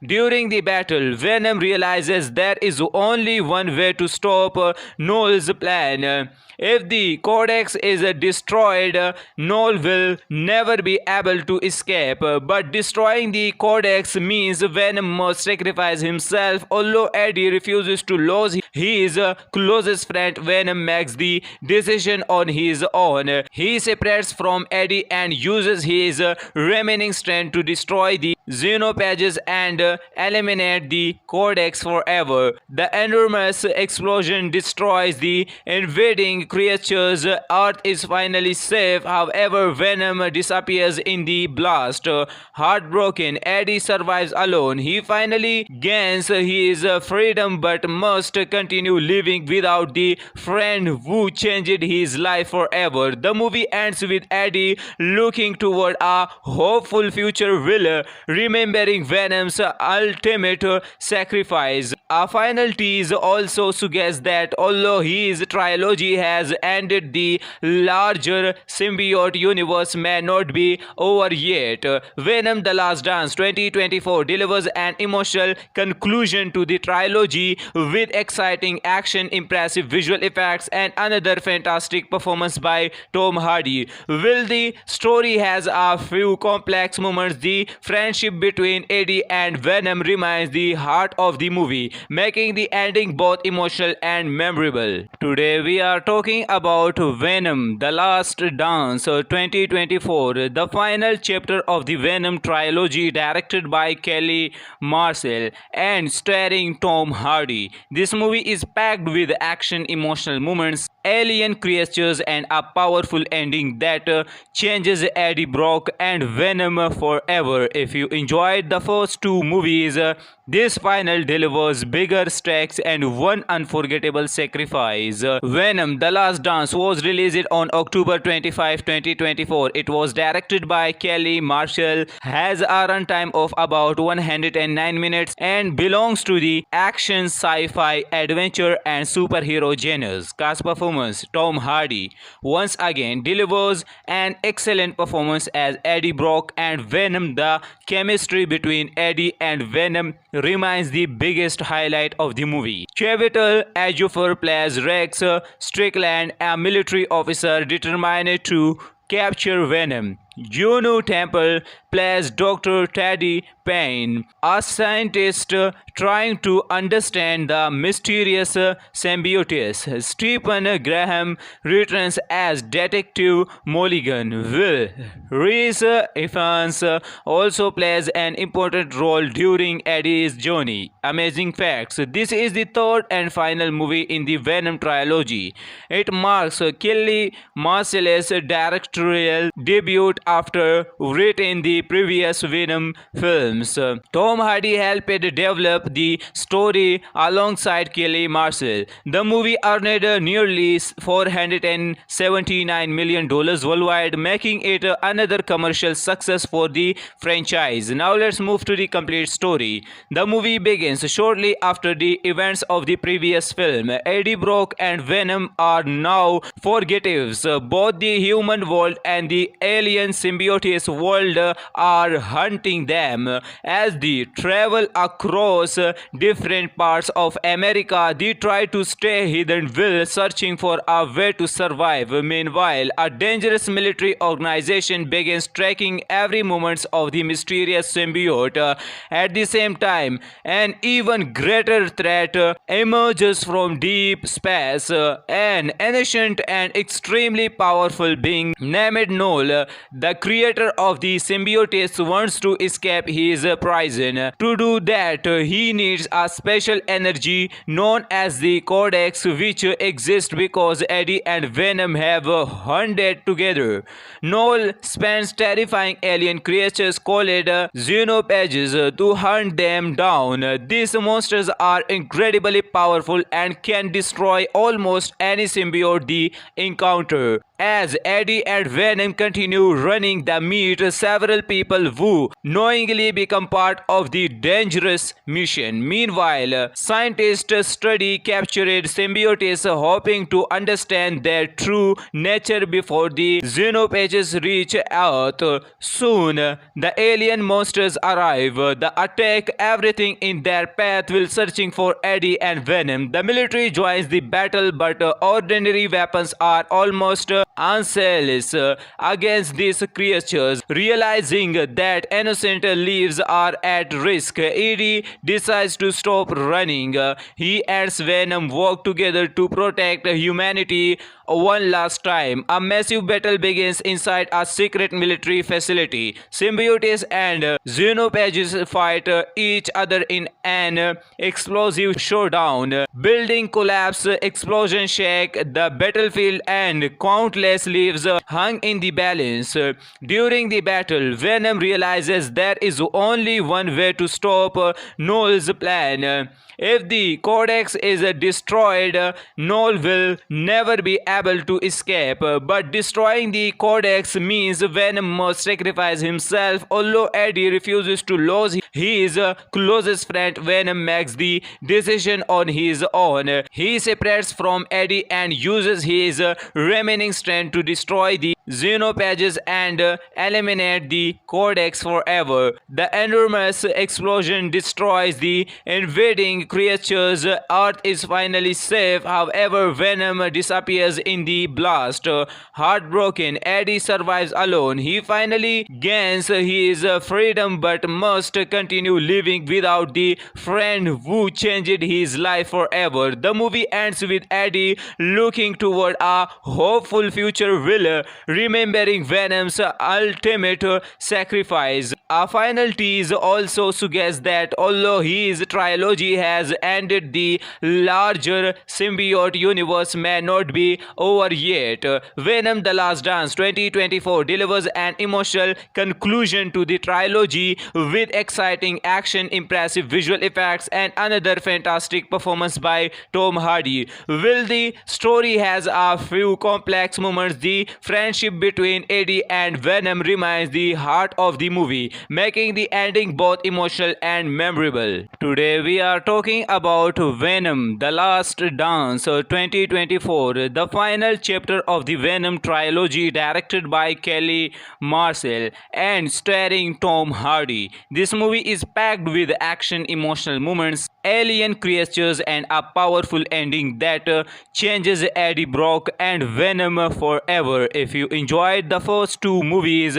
S1: During the battle, Venom realizes there is only one way to stop Null's plan. If the Codex is destroyed, Null will never be able to escape. But destroying the Codex means Venom must sacrifice himself. Although Eddie refuses to lose his closest friend, Venom makes the decision on his own. He separates from Eddie and uses his remaining strength to destroy the Xenopages and eliminate the Codex forever. The enormous explosion destroys the invading creatures. Earth is finally safe. However, Venom disappears in the blast. Heartbroken, Eddie survives alone. He finally gains his freedom but must continue living without the friend who changed his life forever. The movie ends with Eddie looking toward a hopeful future will, remembering Venom's ultimate sacrifice. A final tease also suggests that although his trilogy has ended, the larger symbiote universe may not be over yet. Venom: The Last Dance 2024 delivers an emotional conclusion to the trilogy with exciting action, impressive visual effects, and another fantastic performance by Tom Hardy. While the story has a few complex moments, the friendship between Eddie and Venom remains the heart of the movie, making the ending both emotional and memorable. Today we are talking about Venom: The Last Dance 2024, the final chapter of the Venom trilogy, directed by Kelly Marcel and starring Tom Hardy. This movie is packed with action, emotional moments, alien creatures, and a powerful ending that changes Eddie Brock and Venom forever. If you enjoyed the first two movies, this final delivers bigger stakes and one unforgettable sacrifice. Venom: The Last Dance was released on October 25, 2024. It was directed by Kelly Marshall, has a runtime of about 109 minutes, and belongs to the action, sci-fi, adventure, and superhero genres. Cast performance: Tom Hardy once again delivers an excellent performance as Eddie Brock and Venom. The chemistry between Eddie and Venom remains the biggest highlight of the movie. Chiwetel Ejiofor plays Rex Strickland, a military officer determined to capture Venom. Juno Temple plays Dr. Teddy Payne, a scientist trying to understand the mysterious symbiotes. Stephen Graham returns as Detective Mulligan. Will Rhys Ifans also plays an important role during Eddie's journey. Amazing facts: this is the third and final movie in the Venom trilogy. It marks Kelly Marcel's directorial debut after writing the previous Venom films. Tom Hardy helped develop the story alongside Kelly Marcel. The movie earned nearly $479 million worldwide, making it another commercial success for the franchise. Now let's move to the complete story. The movie begins shortly after the events of the previous film. Eddie Brock and Venom are now fugitives. Both the human world and the alien symbiotes world are hunting them. As they travel across different parts of America, they try to stay hidden while searching for a way to survive. Meanwhile, a dangerous military organization begins tracking every movement of the mysterious symbiote. At the same time, an even greater threat emerges from deep space. An ancient and extremely powerful being named Null, the creator of the symbiotes, wants to escape his prison. To do that, he needs a special energy known as the Codex, which exists because Eddie and Venom have hunted together. Null spends terrifying alien creatures called Xenopages to hunt them down. These monsters are incredibly powerful and can destroy almost any symbiote they encounter. As Eddie and Venom continue running the meet, several people who knowingly become part of the dangerous mission. Meanwhile, scientists study captured symbiotes, hoping to understand their true nature before the xenophages reach Earth. Soon, the alien monsters arrive. They attack everything in their path while searching for Eddie and Venom. The military joins the battle, but ordinary weapons are almost useless against these creatures. Realizing that innocent lives are at risk, Eddie decides to stop running. He and Venom work together to protect humanity one last time. A massive battle begins inside a secret military facility. Symbiotes and xenophages fight each other in an explosive showdown. Building collapse, explosion shake the battlefield, and countless lives hung in the balance. During the battle, Venom realizes there is only one way to stop Noel's plan. If the Codex is destroyed, Noel will never be able to escape. But destroying the Codex means Venom must sacrifice himself. Although Eddie refuses to lose his closest friend, Venom makes the decision on his own. He separates from Eddie and uses his remaining strength to destroy the xenophages and eliminate the Codex forever. The enormous explosion destroys the invading creatures. Earth is finally safe. However, Venom disappears in the blast. Heartbroken, Eddie survives alone. He finally gains his freedom but must continue living without the friend who changed his life forever. The movie ends with Eddie looking toward a hopeful future while remembering Venom's ultimate sacrifice. A final tease also suggests that although his trilogy has ended, the larger symbiote universe may not be over yet. Venom: The Last Dance 2024 delivers an emotional conclusion to the trilogy with exciting action, impressive visual effects, and another fantastic performance by Tom Hardy. While the story has a few complex moments, the friendship between Eddie and Venom remains the heart of the movie, making the ending both emotional and memorable. Today we are talking about Venom: The Last Dance 2024, the final chapter of the Venom trilogy, directed by Kelly Marcel and starring Tom Hardy. This movie is packed with action, emotional moments, alien creatures, and a powerful ending that changes Eddie Brock and Venom forever. If you enjoyed the first two movies,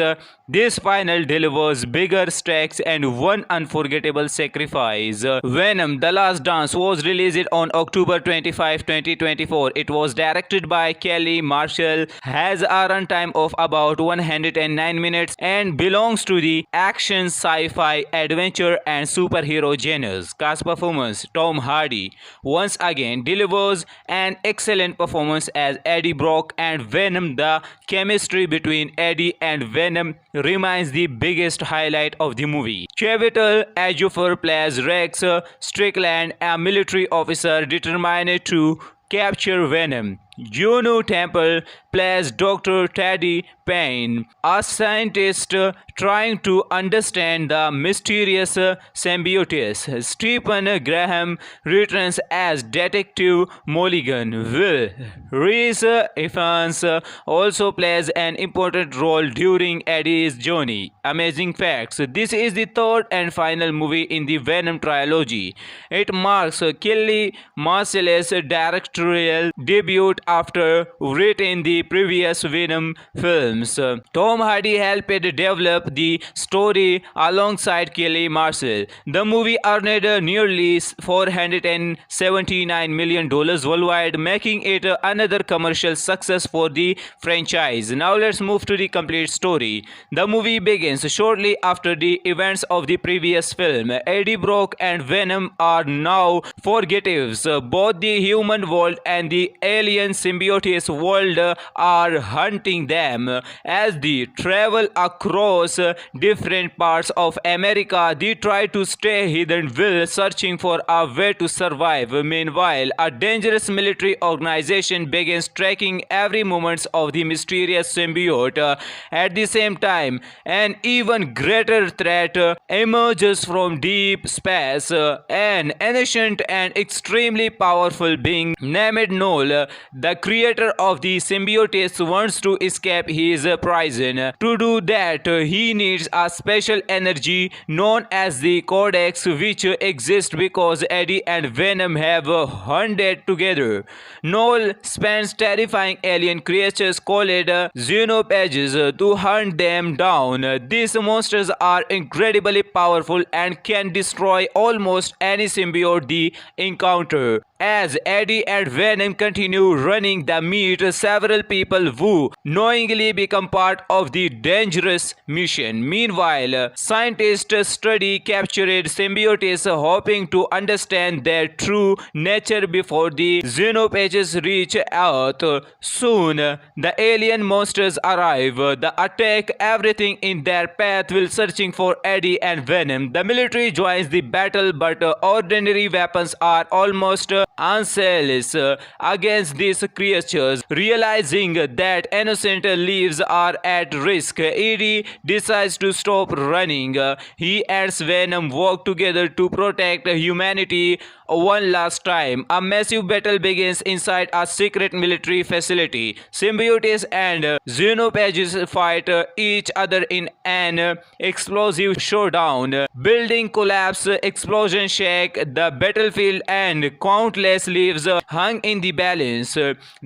S1: this final delivers bigger stakes and one unforgettable sacrifice. Venom: The Last Dance was released on October 25, 2024. It was directed by Kelly Marshall, has a runtime of about 109 minutes, and belongs to the action, sci-fi, adventure, and superhero genres. Cast performance: Tom Hardy once again delivers an excellent performance as Eddie Brock and Venom. The chemistry between Eddie and Venom remains the biggest highlight of the movie. Chiwetel Ejiofor plays Rex Strickland, a military officer determined to capture Venom. Juno Temple plays Dr. Teddy Payne, a scientist trying to understand the mysterious symbiotes. Stephen Graham returns as Detective Mulligan. Will Reese Ifans also plays an important role during Eddie's journey. Amazing facts: this is the third and final movie in the Venom trilogy. It marks Kelly Marcel's directorial debut after writing the previous Venom films. Tom Hardy helped develop the story alongside Kelly Marcel. The movie earned nearly $479 million worldwide, making it another commercial success for the franchise. Now let's move to the complete story. The movie begins shortly after the events of the previous film. Eddie Brock and Venom are now fugitives. Both the human world and the alien symbiotes world are hunting them. As they travel across different parts of America, they try to stay hidden while searching for a way to survive. Meanwhile, a dangerous military organization begins tracking every movement of the mysterious symbiote. At the same time, an even greater threat emerges from deep space. An ancient and extremely powerful being named Null, the creator of the symbiotes, wants to escape his prison. To do that, he needs a special energy known as the Codex, which exists because Eddie and Venom have hunted together. Null spends terrifying alien creatures called Xenopages to hunt them down. These monsters are incredibly powerful and can destroy almost any symbiote they encounter. As Eddie and Venom continue running, they meet several people who knowingly become part of the dangerous mission. Meanwhile, scientists study captured symbiotes, hoping to understand their true nature before the Xenopages reach Earth. Soon, the alien monsters arrive. They attack everything in their path while searching for Eddie and Venom. The military joins the battle, but ordinary weapons are almost useless against these creatures. Realizing that innocent lives are at risk, Eddie decides to stop running. He and Venom work together to protect humanity one last time. A massive battle begins inside a secret military facility. Symbiotes and Xenopages fight each other in an explosive showdown. Building collapse, explosion shake the battlefield, and countless lives hung in the balance.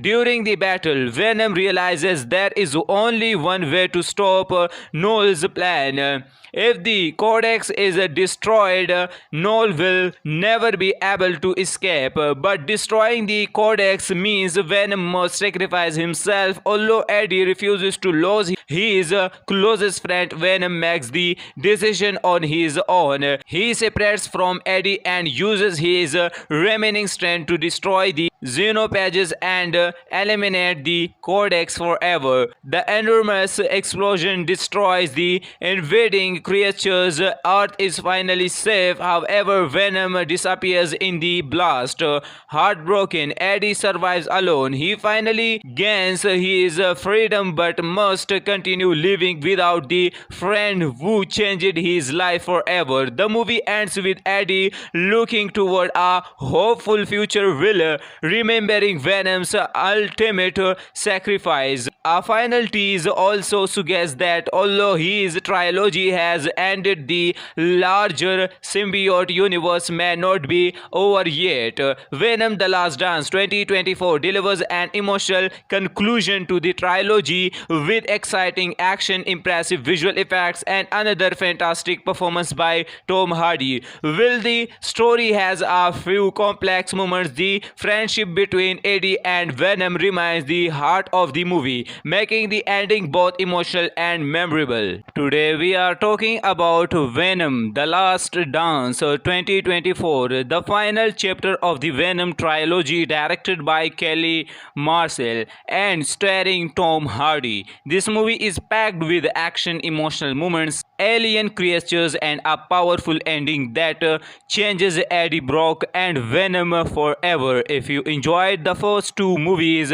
S1: During the battle, Venom realizes there is only one way to stop Null's plan. If the Codex is destroyed, Null will never be able to escape. But destroying the Codex means Venom must sacrifice himself. Although Eddie refuses to lose his closest friend, Venom makes the decision on his own. He separates from Eddie and uses his remaining strength to destroy the Xenopages and eliminate the Codex forever. The enormous explosion destroys the invading creatures. Earth is finally safe. However, Venom disappears in the blast. Heartbroken, Eddie survives alone. He finally gains his freedom but must continue living without the friend who changed his life forever. The movie ends with Eddie looking toward a hopeful future while remembering Venom's ultimate sacrifice. A final tease also suggests that although his trilogy has ended, the larger symbiote universe may not be over yet. Venom: The Last Dance 2024 delivers an emotional conclusion to the trilogy with exciting action, impressive visual effects, and another fantastic performance by Tom Hardy. While the story has a few complex moments, the friendship between Eddie and Venom remains the heart of the movie, making the ending both emotional and memorable. Today we are talking about Venom: The Last Dance 2024, the final chapter of the Venom trilogy, directed by Kelly Marcel and starring Tom Hardy. This movie is packed with action, emotional moments, alien creatures, and a powerful ending that changes Eddie Brock and Venom forever. If you enjoyed the first two movies,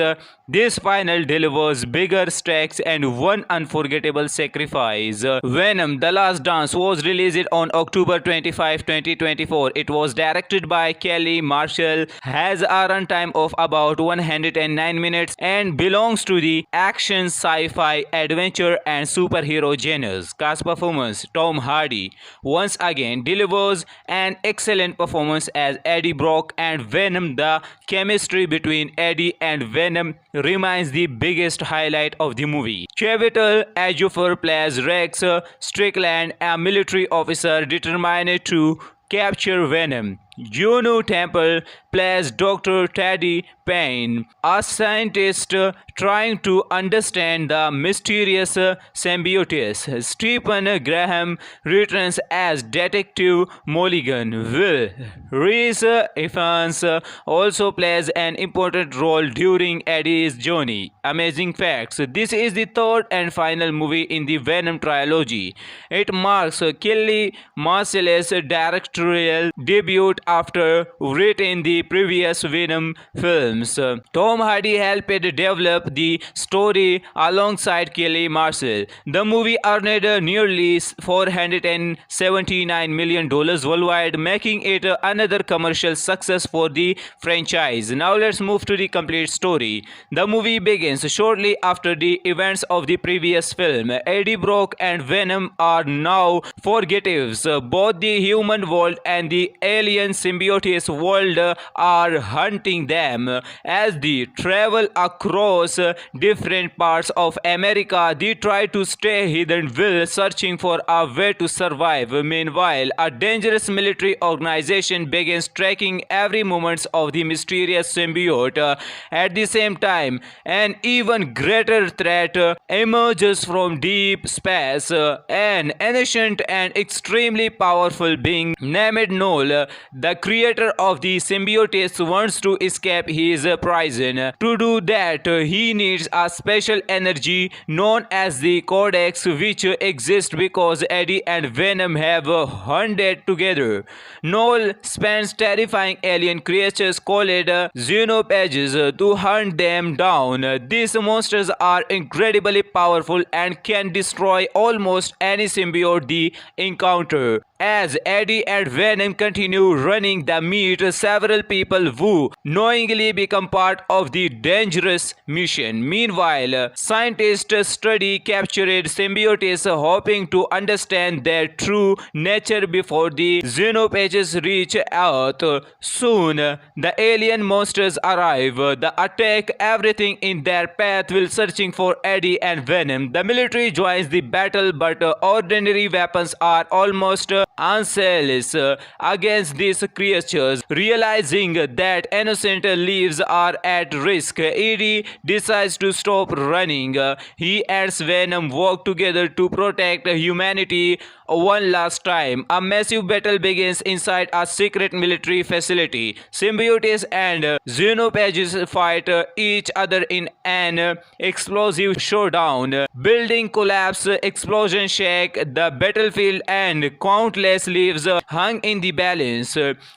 S1: this final delivers bigger stakes and one unforgettable sacrifice. Venom: The Last Dance was released on October 25, 2024. It was directed by Kelly Marshall, has a runtime of about 109 minutes, and belongs to the action, sci-fi, adventure, and superhero genres. Cast performance: Tom Hardy once again delivers an excellent performance as Eddie Brock and Venom. The chemistry between Eddie and Venom remains the biggest highlight of the movie. Chiwetel Ejiofor plays Rex Strickland, a military officer determined to capture Venom. Juno Temple plays Dr. Teddy Payne, a scientist trying to understand the mysterious symbiotes. Stephen Graham returns as Detective Mulligan. Will Reese Evans also plays an important role during Eddie's journey. Amazing facts. This is the third and final movie in the Venom trilogy. It marks Kelly Marcellus' directorial debut after writing the previous Venom films. Tom Hardy helped develop the story alongside Kelly Marcel. The movie earned nearly $479 million worldwide, making it another commercial success for the franchise. Now let's move to the complete story. The movie begins shortly after the events of the previous film. Eddie Brock and Venom are now fugitives. Both the human world and the alien symbiotes world are hunting them. As they travel across different parts of America, they try to stay hidden while searching for a way to survive. Meanwhile, a dangerous military organization begins tracking every movement of the mysterious symbiote. At the same time, an even greater threat emerges from deep space. An ancient and extremely powerful being named Null, the creator of the symbiotes, wants to escape his prison. To do that, he needs a special energy known as the Codex, which exists because Eddie and Venom have hunted together. Null spends terrifying alien creatures called xenopages to hunt them down. These monsters are incredibly powerful and can destroy almost any symbiote they encounter. As Eddie and Venom continue running, they meet several people who knowingly become part of the dangerous mission. Meanwhile, scientists study captured symbiotes, hoping to understand their true nature before the xenopages reach Earth. Soon, the alien monsters arrive. They attack everything in their path while searching for Eddie and Venom. The military joins the battle, but ordinary weapons are almost useless against these creatures. Realizing that innocent lives are at risk, Eddie decides to stop running. He and Venom work together to protect humanity one last time. A massive battle begins inside a secret military facility. Symbiotes and xenopages fight each other in an explosive showdown. Building collapse, explosion shake the battlefield, and countless lives hung in the balance.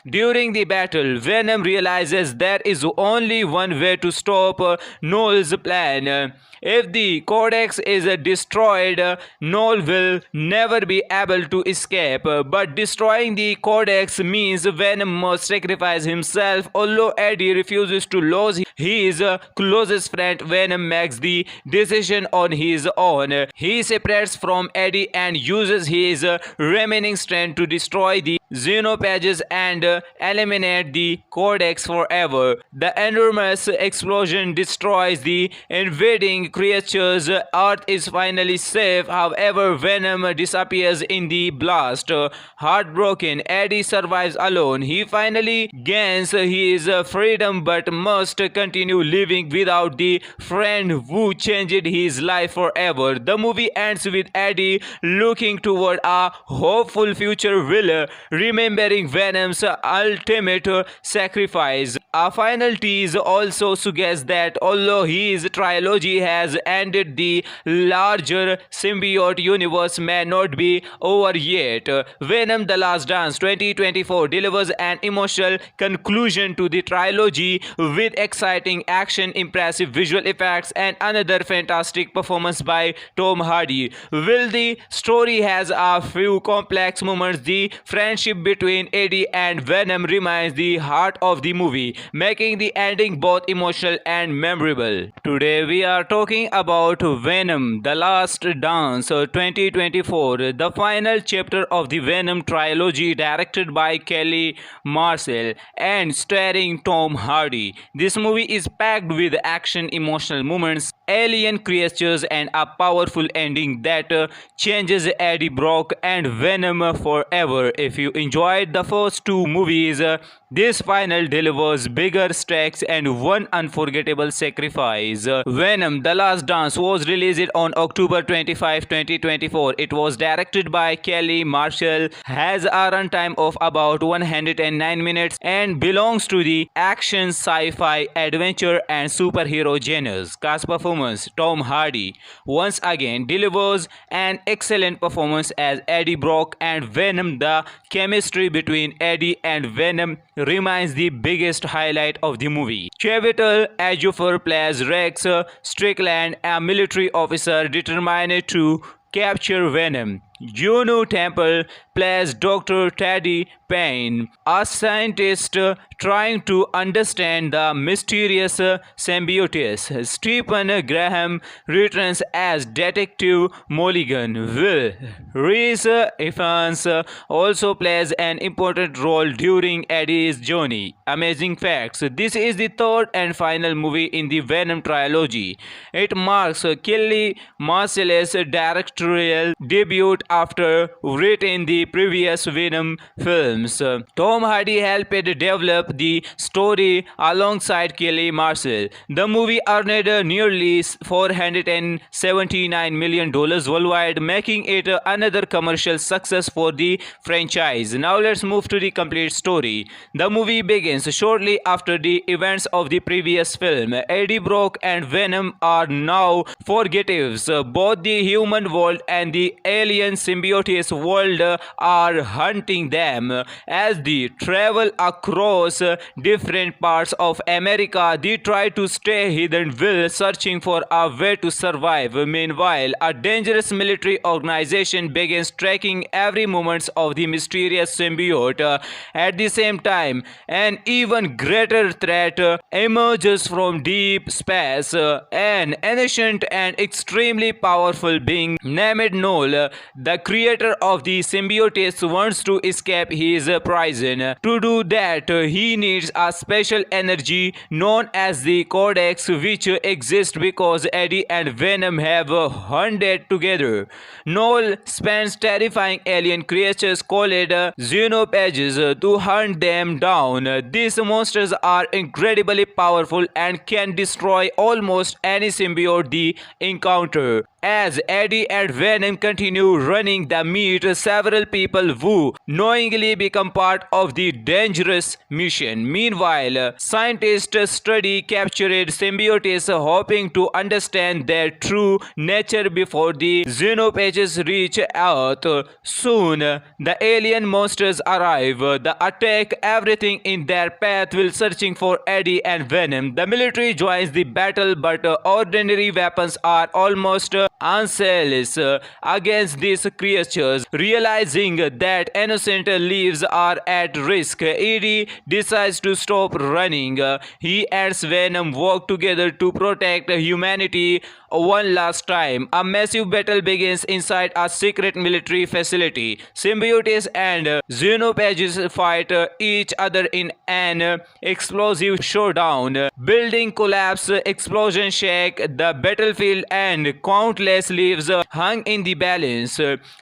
S1: During the battle, Venom realizes there is only one way to stop Null's plan. If the Codex is destroyed, Null will never be able to escape. But destroying the Codex means Venom must sacrifice himself. Although Eddie refuses to lose his closest friend, Venom makes the decision on his own. He separates from Eddie and uses his remaining strength to destroy the xenopages and eliminate the Codex forever. The enormous explosion destroys the invading creatures. Earth is finally safe. However, Venom disappears in the blast. Heartbroken, Eddie survives alone. He finally gains his freedom but must continue living without the friend who changed his life forever. The movie ends with Eddie looking toward a hopeful future while remembering Venom's ultimate sacrifice. A final tease also suggests that although his trilogy has ended, the larger symbiote universe may not be over yet. Venom: The Last Dance 2024 delivers an emotional conclusion to the trilogy with exciting action, impressive visual effects, and another fantastic performance by Tom Hardy. While the story has a few complex moments, the friendship between Eddie and Venom remains the heart of the movie, making the ending both emotional and memorable. Today we are talking about Venom: The Last Dance 2024, the final chapter of the Venom trilogy, directed by Kelly Marcel and starring Tom Hardy. This movie is packed with action, emotional moments, alien creatures and a powerful ending that changes Eddie Brock and Venom forever. If you enjoyed the first two movies, this final delivers bigger stakes and one unforgettable sacrifice. Venom: The Last Dance was released on October 25, 2024. It was directed by Kelly Marshall, has a runtime of about 109 minutes, and belongs to the action, sci-fi, adventure, and superhero genres. Cast performance: Tom Hardy once again delivers an excellent performance as Eddie Brock and Venom. The chemistry between Eddie and Venom remains the biggest highlight of the movie. Chiwetel Ejiofor plays Rex Strickland, a military officer determined to capture Venom. Juno Temple plays Dr. Teddy Payne, a scientist trying to understand the mysterious symbiotes. Stephen Graham returns as Detective Mulligan. Will Rhys Ifans also plays an important role during Eddie's journey. Amazing facts: this is the third and final movie in the Venom trilogy. It marks Kelly Marshall's directorial debut after writing the previous Venom films. Tom Hardy helped develop the story alongside Kelly Marshall. The movie earned nearly $479 million worldwide, making it another commercial success for the franchise. Now let's move to the complete story. The movie begins shortly after the events of the previous film. Eddie Brock and Venom are now fugitives. Both the human world and the alien symbiotes world are hunting them. As they travel across different parts of America, they try to stay hidden while searching for a way to survive. Meanwhile, a dangerous military organization begins tracking every movement of the mysterious symbiote. At the same time, an even greater threat emerges from deep space. An ancient and extremely powerful being named Null, the creator of the symbiotes, wants to escape his prison. To do that, he needs a special energy known as the Codex, which exists because Eddie and Venom have hunted together. Noel spends terrifying alien creatures called xenophages to hunt them down. These monsters are incredibly powerful and can destroy almost any symbiote they encounter. As Eddie and Venom continue running, they meet several people who knowingly become part of the dangerous mission. Meanwhile, scientists study captured symbiotes, hoping to understand their true nature before the xenophages reach Earth. Soon, the alien monsters arrive. They attack everything in their path while searching for Eddie and Venom. The military joins the battle, but ordinary weapons are almost useless against these creatures. Realizing that innocent lives are at risk, Eddie decides to stop running. He and Venom work together to protect humanity one last time. A massive battle begins inside a secret military facility. Symbiotes and xenophages fight each other in an explosive showdown. Building collapse, explosion shake the battlefield, and countless lives hung in the balance.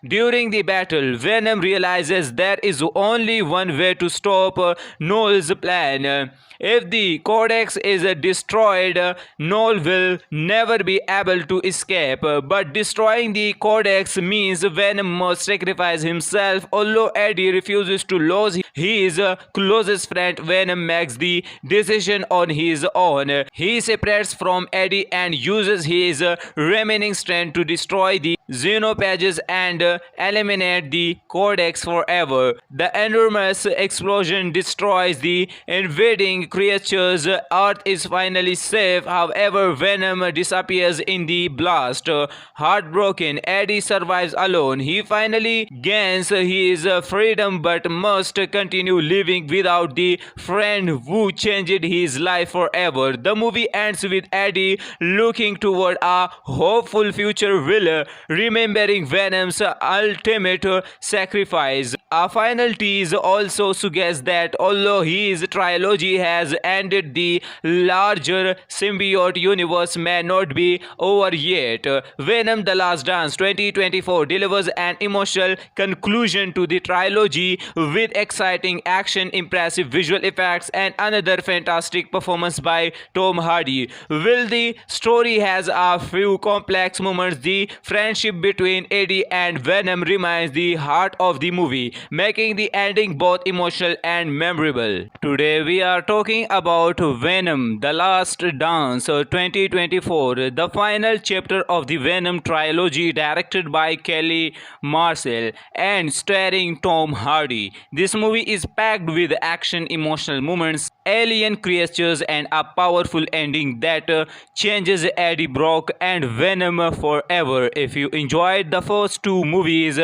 S1: During the battle, Venom realizes there is only one way to stop Noel's plan. If the Codex is destroyed, Noel will never be able to escape. But destroying the Codex means Venom must sacrifice himself. Although Eddie refuses to lose his closest friend, Venom makes the decision on his own. He separates from Eddie and uses his remaining strength to destroy the xenophages and eliminate the Codex forever. The enormous explosion destroys the invading creatures. Earth is finally safe. However, Venom disappears in the blast. Heartbroken, Eddie survives alone. He finally gains his freedom but must continue living without the friend who changed his life forever. The movie ends with Eddie looking toward a hopeful future, will remembering Venom's ultimate sacrifice. A final tease also suggests that although his trilogy has ended, the larger symbiote universe may not be over yet. Venom: The Last Dance 2024 delivers an emotional conclusion to the trilogy with exciting action, impressive visual effects, and another fantastic performance by Tom Hardy. While the story has a few complex moments, the friendship between Eddie and Venom remains the heart of the movie, making the ending both emotional and memorable. Today we are talking about Venom: The Last Dance 2024, the final chapter of the Venom trilogy, directed by Kelly Marcel and starring Tom Hardy. This movie is packed with action, emotional moments, alien creatures, and a powerful ending that changes Eddie Brock and Venom forever. If you enjoyed the first two movies,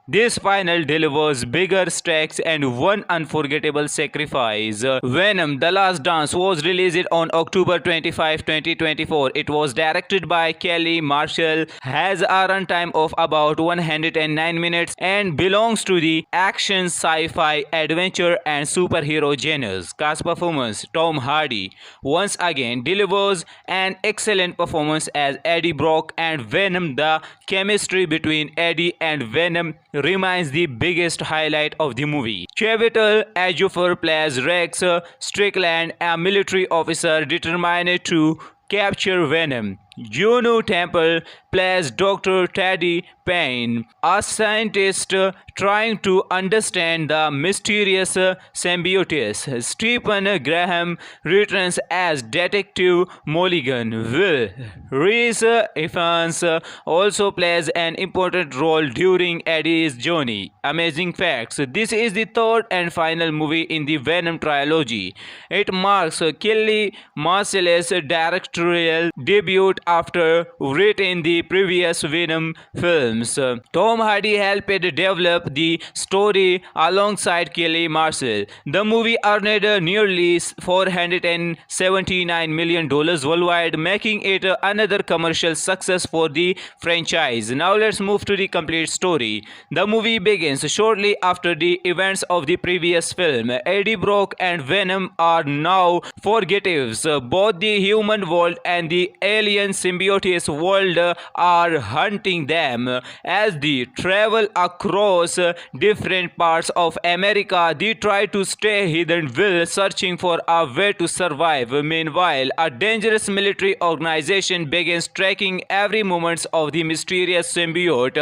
S1: this final delivers bigger stakes and one unforgettable sacrifice. Venom: The Last Dance was released on October 25, 2024. It was directed by Kelly Marshall, has a runtime of about 109 minutes, and belongs to the action, sci-fi, adventure, and superhero genres. Cast performance: Tom Hardy once again delivers an excellent performance as Eddie Brock and Venom. The chemistry between Eddie and Venom remains the biggest highlight of the movie. Chiwetel Ejiofor plays Rex Strickland, a military officer determined to capture Venom. Juno Temple plays Dr. Teddy Payne, a scientist trying to understand the mysterious symbiotes. Stephen Graham returns as Detective Mulligan. Will Rhys Ifans also plays an important role during Eddie's journey. Amazing facts: this is the third and final movie in the Venom trilogy. It marks Kelly Marcell's directorial debut after writing the previous Venom films. Tom Hardy helped develop the story alongside Kelly Marcel. The movie earned nearly $479 million worldwide, making it another commercial success for the franchise. Now let's move to the complete story. The movie begins shortly after the events of the previous film. Eddie Brock and Venom are now fugitives. Both the human world and the alien symbiotes world are hunting them. As they travel across different parts of America, they try to stay hidden while searching for a way to survive. Meanwhile, a dangerous military organization begins tracking every movement of the mysterious symbiote.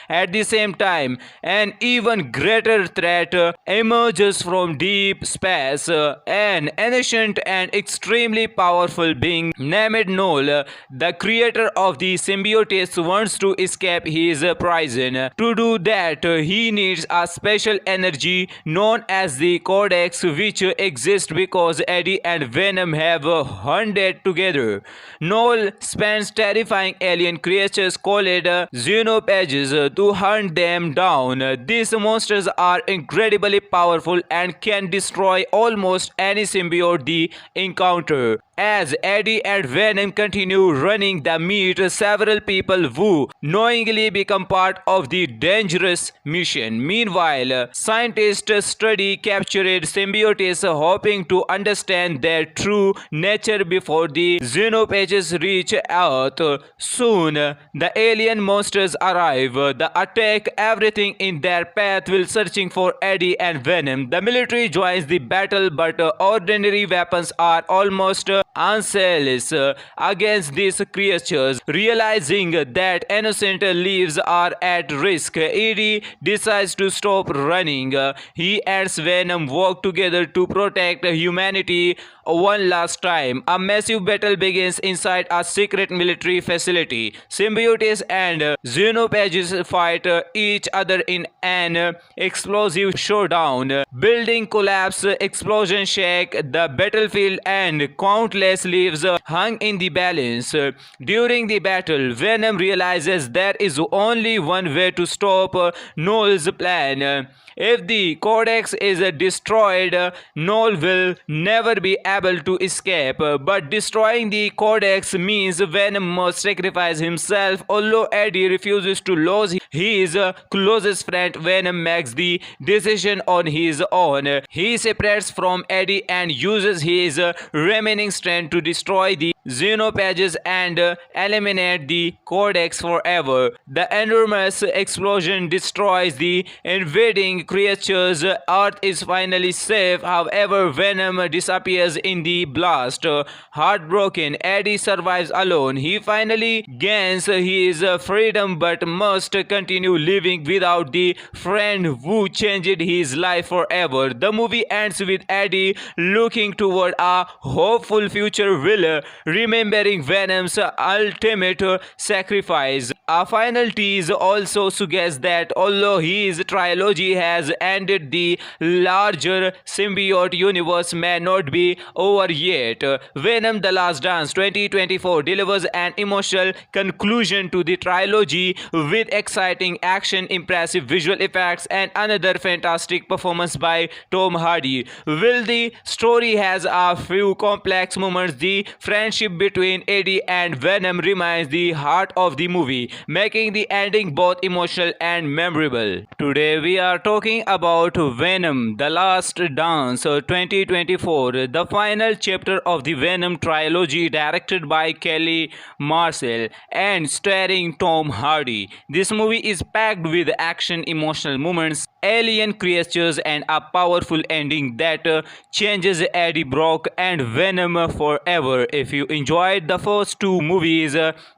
S1: At the same time, an even greater threat emerges from deep space. An ancient and extremely powerful being named Null, the creator of the symbiotes, wants to escape his prison. To do that, he needs a special energy known as the Codex, which exists because Eddie and Venom have hunted together. Null spends terrifying alien creatures called xenophages to hunt them down. These monsters are incredibly powerful and can destroy almost any symbiote they encounter. As Eddie and Venom continue running, they meet several people who knowingly become part of the dangerous mission. Meanwhile, scientists study captured symbiotes, hoping to understand their true nature before the xenophages reach Earth. Soon, the alien monsters arrive. They attack everything in their path while searching for Eddie and Venom. The military joins the battle, but ordinary weapons are almost useless against these creatures. Realizing that innocent lives are at risk, Eddie decides to stop running. He and Venom work together to protect humanity one last time. A massive battle begins inside a secret military facility. Symbiotes and xenophages fight each other in an explosive showdown. Building collapse, explosion shake the battlefield, and countless lives hung in the balance. During the battle, Venom realizes there is only one way to stop Null's plan. If the Codex is destroyed, Null will never be able able to escape, but destroying the Codex means Venom must sacrifice himself. Although Eddie refuses to lose his closest friend, Venom makes the decision on his own. He separates from Eddie and uses his remaining strength to destroy the Xenopages and eliminate the Codex forever. The enormous explosion destroys the invading creatures. Earth is finally safe. However, Venom disappears in the blast. Heartbroken, Eddie survives alone. He finally gains his freedom but must continue living without the friend who changed his life forever. The movie ends with Eddie looking toward a hopeful future will, remembering Venom's ultimate sacrifice. A final tease also suggests that although his trilogy has ended, the larger symbiote universe may not be over yet. Venom: The Last Dance 2024 delivers an emotional conclusion to the trilogy with exciting action, impressive visual effects, and another fantastic performance by Tom Hardy. While the story has a few complex moments, the friendship between Eddie and Venom remains the heart of the movie, making the ending both emotional and memorable. Today we are talking about Venom: The Last Dance 2024, the final chapter of the Venom trilogy, directed by Kelly Marcel and starring Tom Hardy. This movie is packed with action, emotional moments, alien creatures, and a powerful ending that changes Eddie Brock and Venom forever. If you enjoyed the first two movies,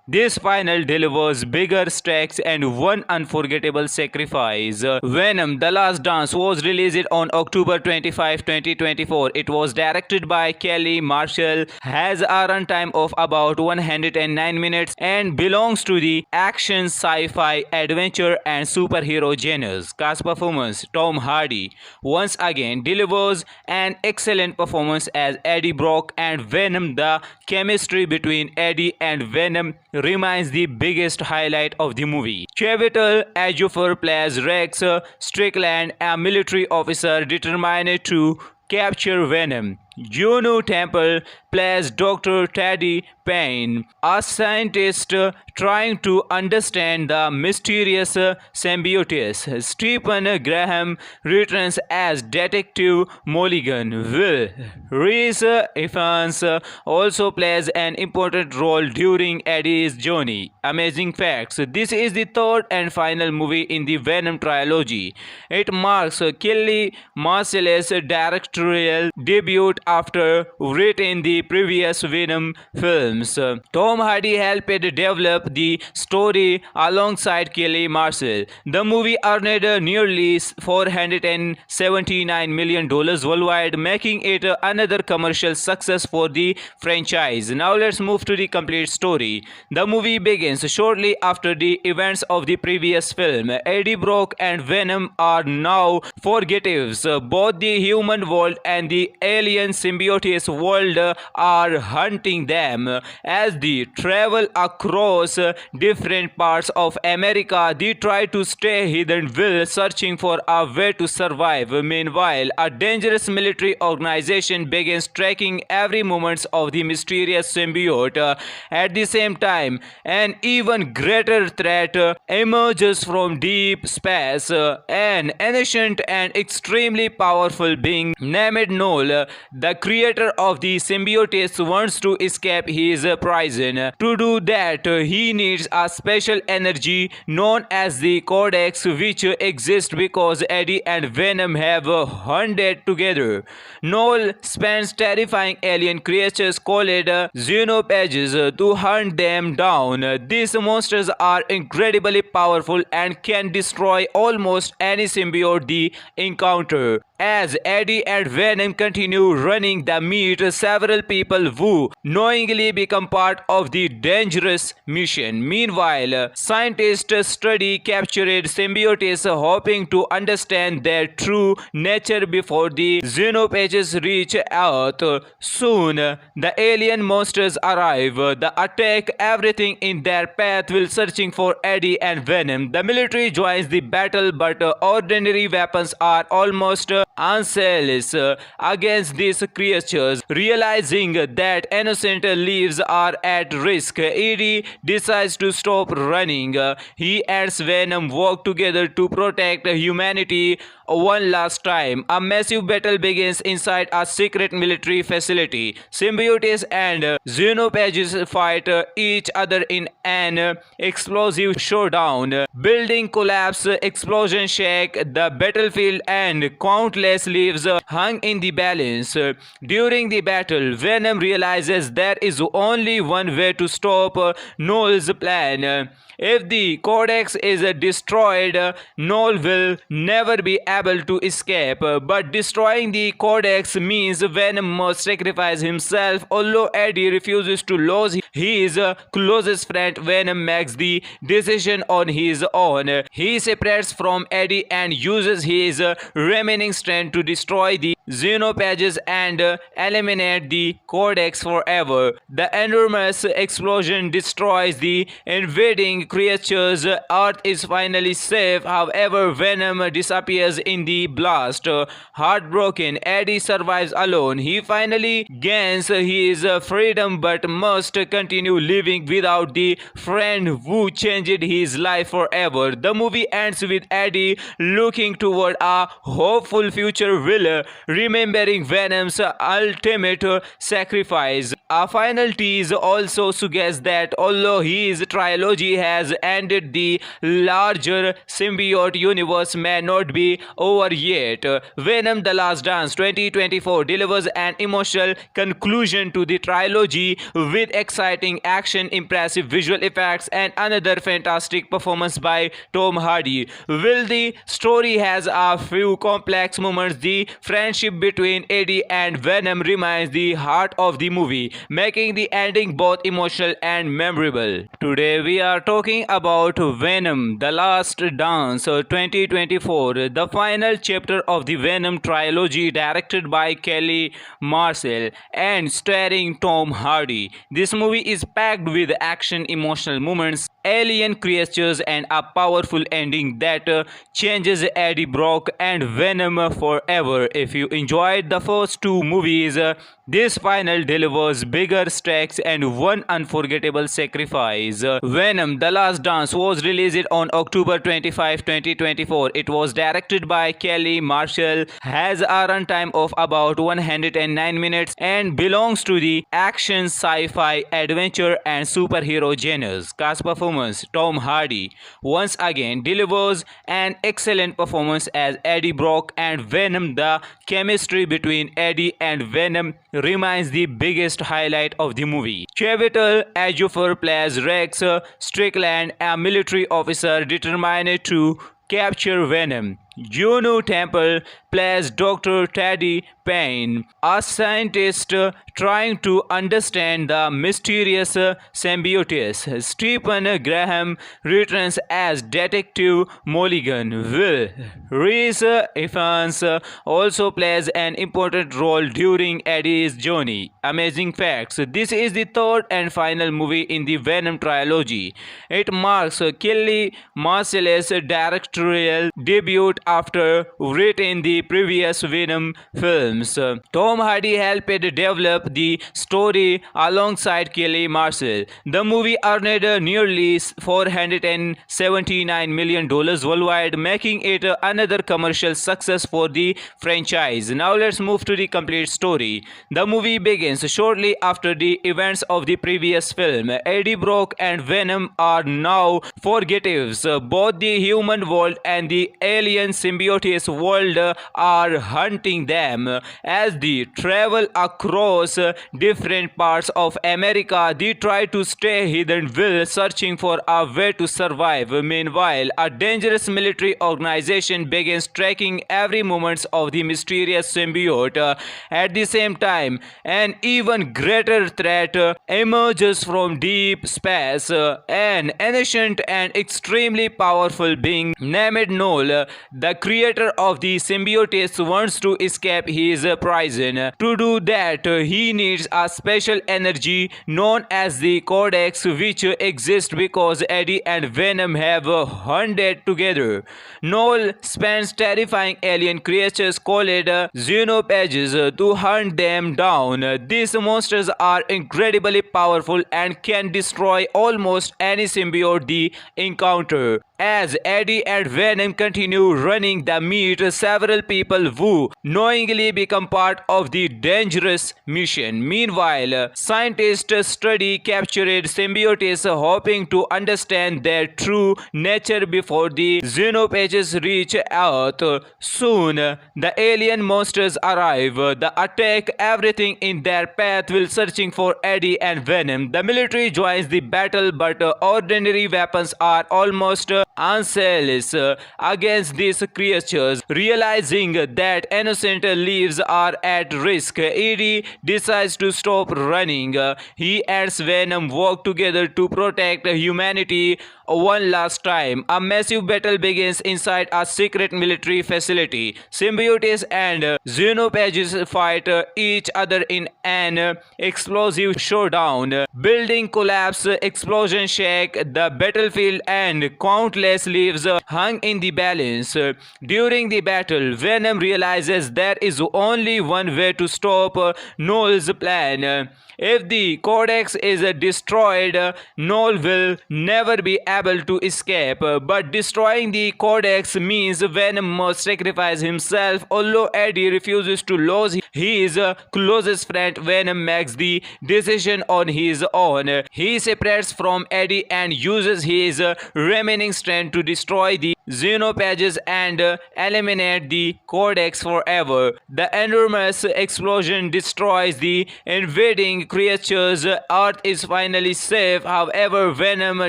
S1: this final delivers bigger stakes and one unforgettable sacrifice. Venom: The Last Dance was released on October 25, 2024. It was directed by Kelly Marshall, has a runtime of about 109 minutes, and belongs to the action, sci-fi, adventure, and superhero genres. Cast performance: Tom Hardy once again delivers an excellent performance as Eddie Brock and Venom. The chemistry between Eddie and Venom remains the biggest highlight of the movie. Chiwetel Ejiofor plays Rex Strickland, a military officer determined to capture Venom. Juno Temple plays Dr. Teddy Payne, a scientist trying to understand the mysterious symbiotes. Stephen Graham returns as Detective Mulligan. Will Rhys Ifans also plays an important role during Eddie's journey. Amazing facts: this is the third and final movie in the Venom trilogy. It marks Kelly Marcell's directorial debut after writing the previous Venom films. Tom Hardy helped develop the story alongside Kelly Marcel. The movie earned nearly $479 million worldwide, making it another commercial success for the franchise. Now let's move to the complete story. The movie begins shortly after the events of the previous film. Eddie Brock and Venom are now fugitives. Both the human world and the alien symbiotes world are hunting them. As they travel across different parts of America, they try to stay hidden while searching for a way to survive. Meanwhile, a dangerous military organization begins tracking every movement of the mysterious symbiote. At the same time, an even greater threat emerges from deep space. An ancient and extremely powerful being named Null, the creator of the symbiotes, wants to escape his prison. To do that, he needs a special energy known as the Codex, which exists because Eddie and Venom have hunted together. Null spends terrifying alien creatures called Xenopages to hunt them down. These monsters are incredibly powerful and can destroy almost any symbiote they encounter. As Eddie and Venom continue running, they meet several people who knowingly become part of the dangerous mission. Meanwhile, scientists study captured symbiotes, hoping to understand their true nature before the Xenopages reach Earth. Soon, the alien monsters arrive. They attack everything in their path while searching for Eddie and Venom. The military joins the battle, but ordinary weapons are almost useless against these against creatures. Realizing that innocent lives are at risk, Eddie decides to stop running. He and Venom work together to protect humanity one last time. A massive battle begins inside a secret military facility. Symbiotes and Xenophages fight each other in an explosive showdown. Building collapse, explosion shake the battlefield, and countless lives hung in the balance. During the battle, Venom realizes there is only one way to stop Noel's plan. If the Codex is destroyed, Noel will never be able to escape. But destroying the Codex means Venom must sacrifice himself. Although Eddie refuses to lose his closest friend, Venom makes the decision on his own. He separates from Eddie and uses his remaining strength to destroy the Xenophages and eliminate the Codex forever. The enormous explosion destroys the invading creatures. Earth is finally safe. However, Venom disappears in the blast. Heartbroken, Eddie survives alone. He finally gains his freedom but must continue living without the friend who changed his life forever. The movie ends with Eddie looking toward a hopeful future will, remembering Venom's ultimate sacrifice. A final tease also suggests that although his trilogy has ended, the larger symbiote universe may not be over yet. Venom: The Last Dance 2024 delivers an emotional conclusion to the trilogy with exciting action, impressive visual effects, and another fantastic performance by Tom Hardy. While the story has a few complex moments, the friendship between Eddie and Venom remains the heart of the movie, making the ending both emotional and memorable. Today we are talking about Venom: The Last Dance 2024, the final chapter of the Venom trilogy, directed by Kelly Marcel and starring Tom Hardy. This movie is packed with action, emotional moments, alien creatures, and a powerful ending that changes Eddie Brock and Venom forever. If you enjoyed the first two movies, this final delivers bigger stakes and one unforgettable sacrifice. Venom: The Last Dance was released on October 25, 2024. It was directed by Kelly Marshall, has a runtime of about 109 minutes, and belongs to the action, sci-fi, adventure, and superhero genres. Cast performance: Tom Hardy once again delivers an excellent performance as Eddie Brock and Venom. The chemistry between Eddie and Venom remains the biggest highlight of the movie. Chiwetel Ejiofor plays Rex Strickland, a military officer determined to capture Venom. Juno Temple plays Dr. Teddy Payne, a scientist trying to understand the mysterious symbiotes. Stephen Graham returns as Detective Mulligan. Will Rhys Ifans also plays an important role during Eddie's journey. Amazing facts: this is the third and final movie in the Venom trilogy. It marks Kelly Marcell's directorial debut after writing the previous Venom films. Tom Hardy helped develop the story alongside Kelly Marcel. The movie earned nearly $479 million worldwide, making it another commercial success for the franchise. Now let's move to the complete story. The movie begins shortly after the events of the previous film. Eddie Brock and Venom are now fugitives. Both the human world and the alien symbiotes world are hunting them. As they travel across different parts of America, they try to stay hidden while searching for a way to survive. Meanwhile, a dangerous military organization begins tracking every movement of the mysterious symbiote. At the same time, an even greater threat emerges from deep space. An ancient and extremely powerful being named Noel, The creator of the symbiotes wants to escape his prison. To do that, he needs a special energy known as the Codex, which exists because Eddie and Venom have hunted together. Noel spends terrifying alien creatures called xenophages to hunt them down. These monsters are incredibly powerful and can destroy almost any symbiote they encounter. As Eddie and Venom continue running, they meet several people who knowingly become part of the dangerous mission. Meanwhile, scientists study captured symbiotes, hoping to understand their true nature before the xenophages reach Earth. Soon, the alien monsters arrive. They attack everything in their path while searching for Eddie and Venom. The military joins the battle, but ordinary weapons are almost useless against these creatures. Realizing that innocent lives are at risk, Eddie decides to stop running. He and Venom work together to protect humanity one last time. A massive battle begins inside a secret military facility. Symbiotes and xenophages fight each other in an explosive showdown. Building collapse, explosion shake the battlefield, and countless lives hung in the balance. During the battle, Venom realizes there is only one way to stop Noel's plan. If the Codex is destroyed, Noel will never be able to escape. But destroying the Codex means Venom must sacrifice himself. Although Eddie refuses to lose his closest friend, Venom makes the decision on his own. He separates from Eddie and uses his remaining strength to destroy the xenophages and eliminate the Codex forever. The enormous explosion destroys the invading creatures. Earth is finally safe. However, Venom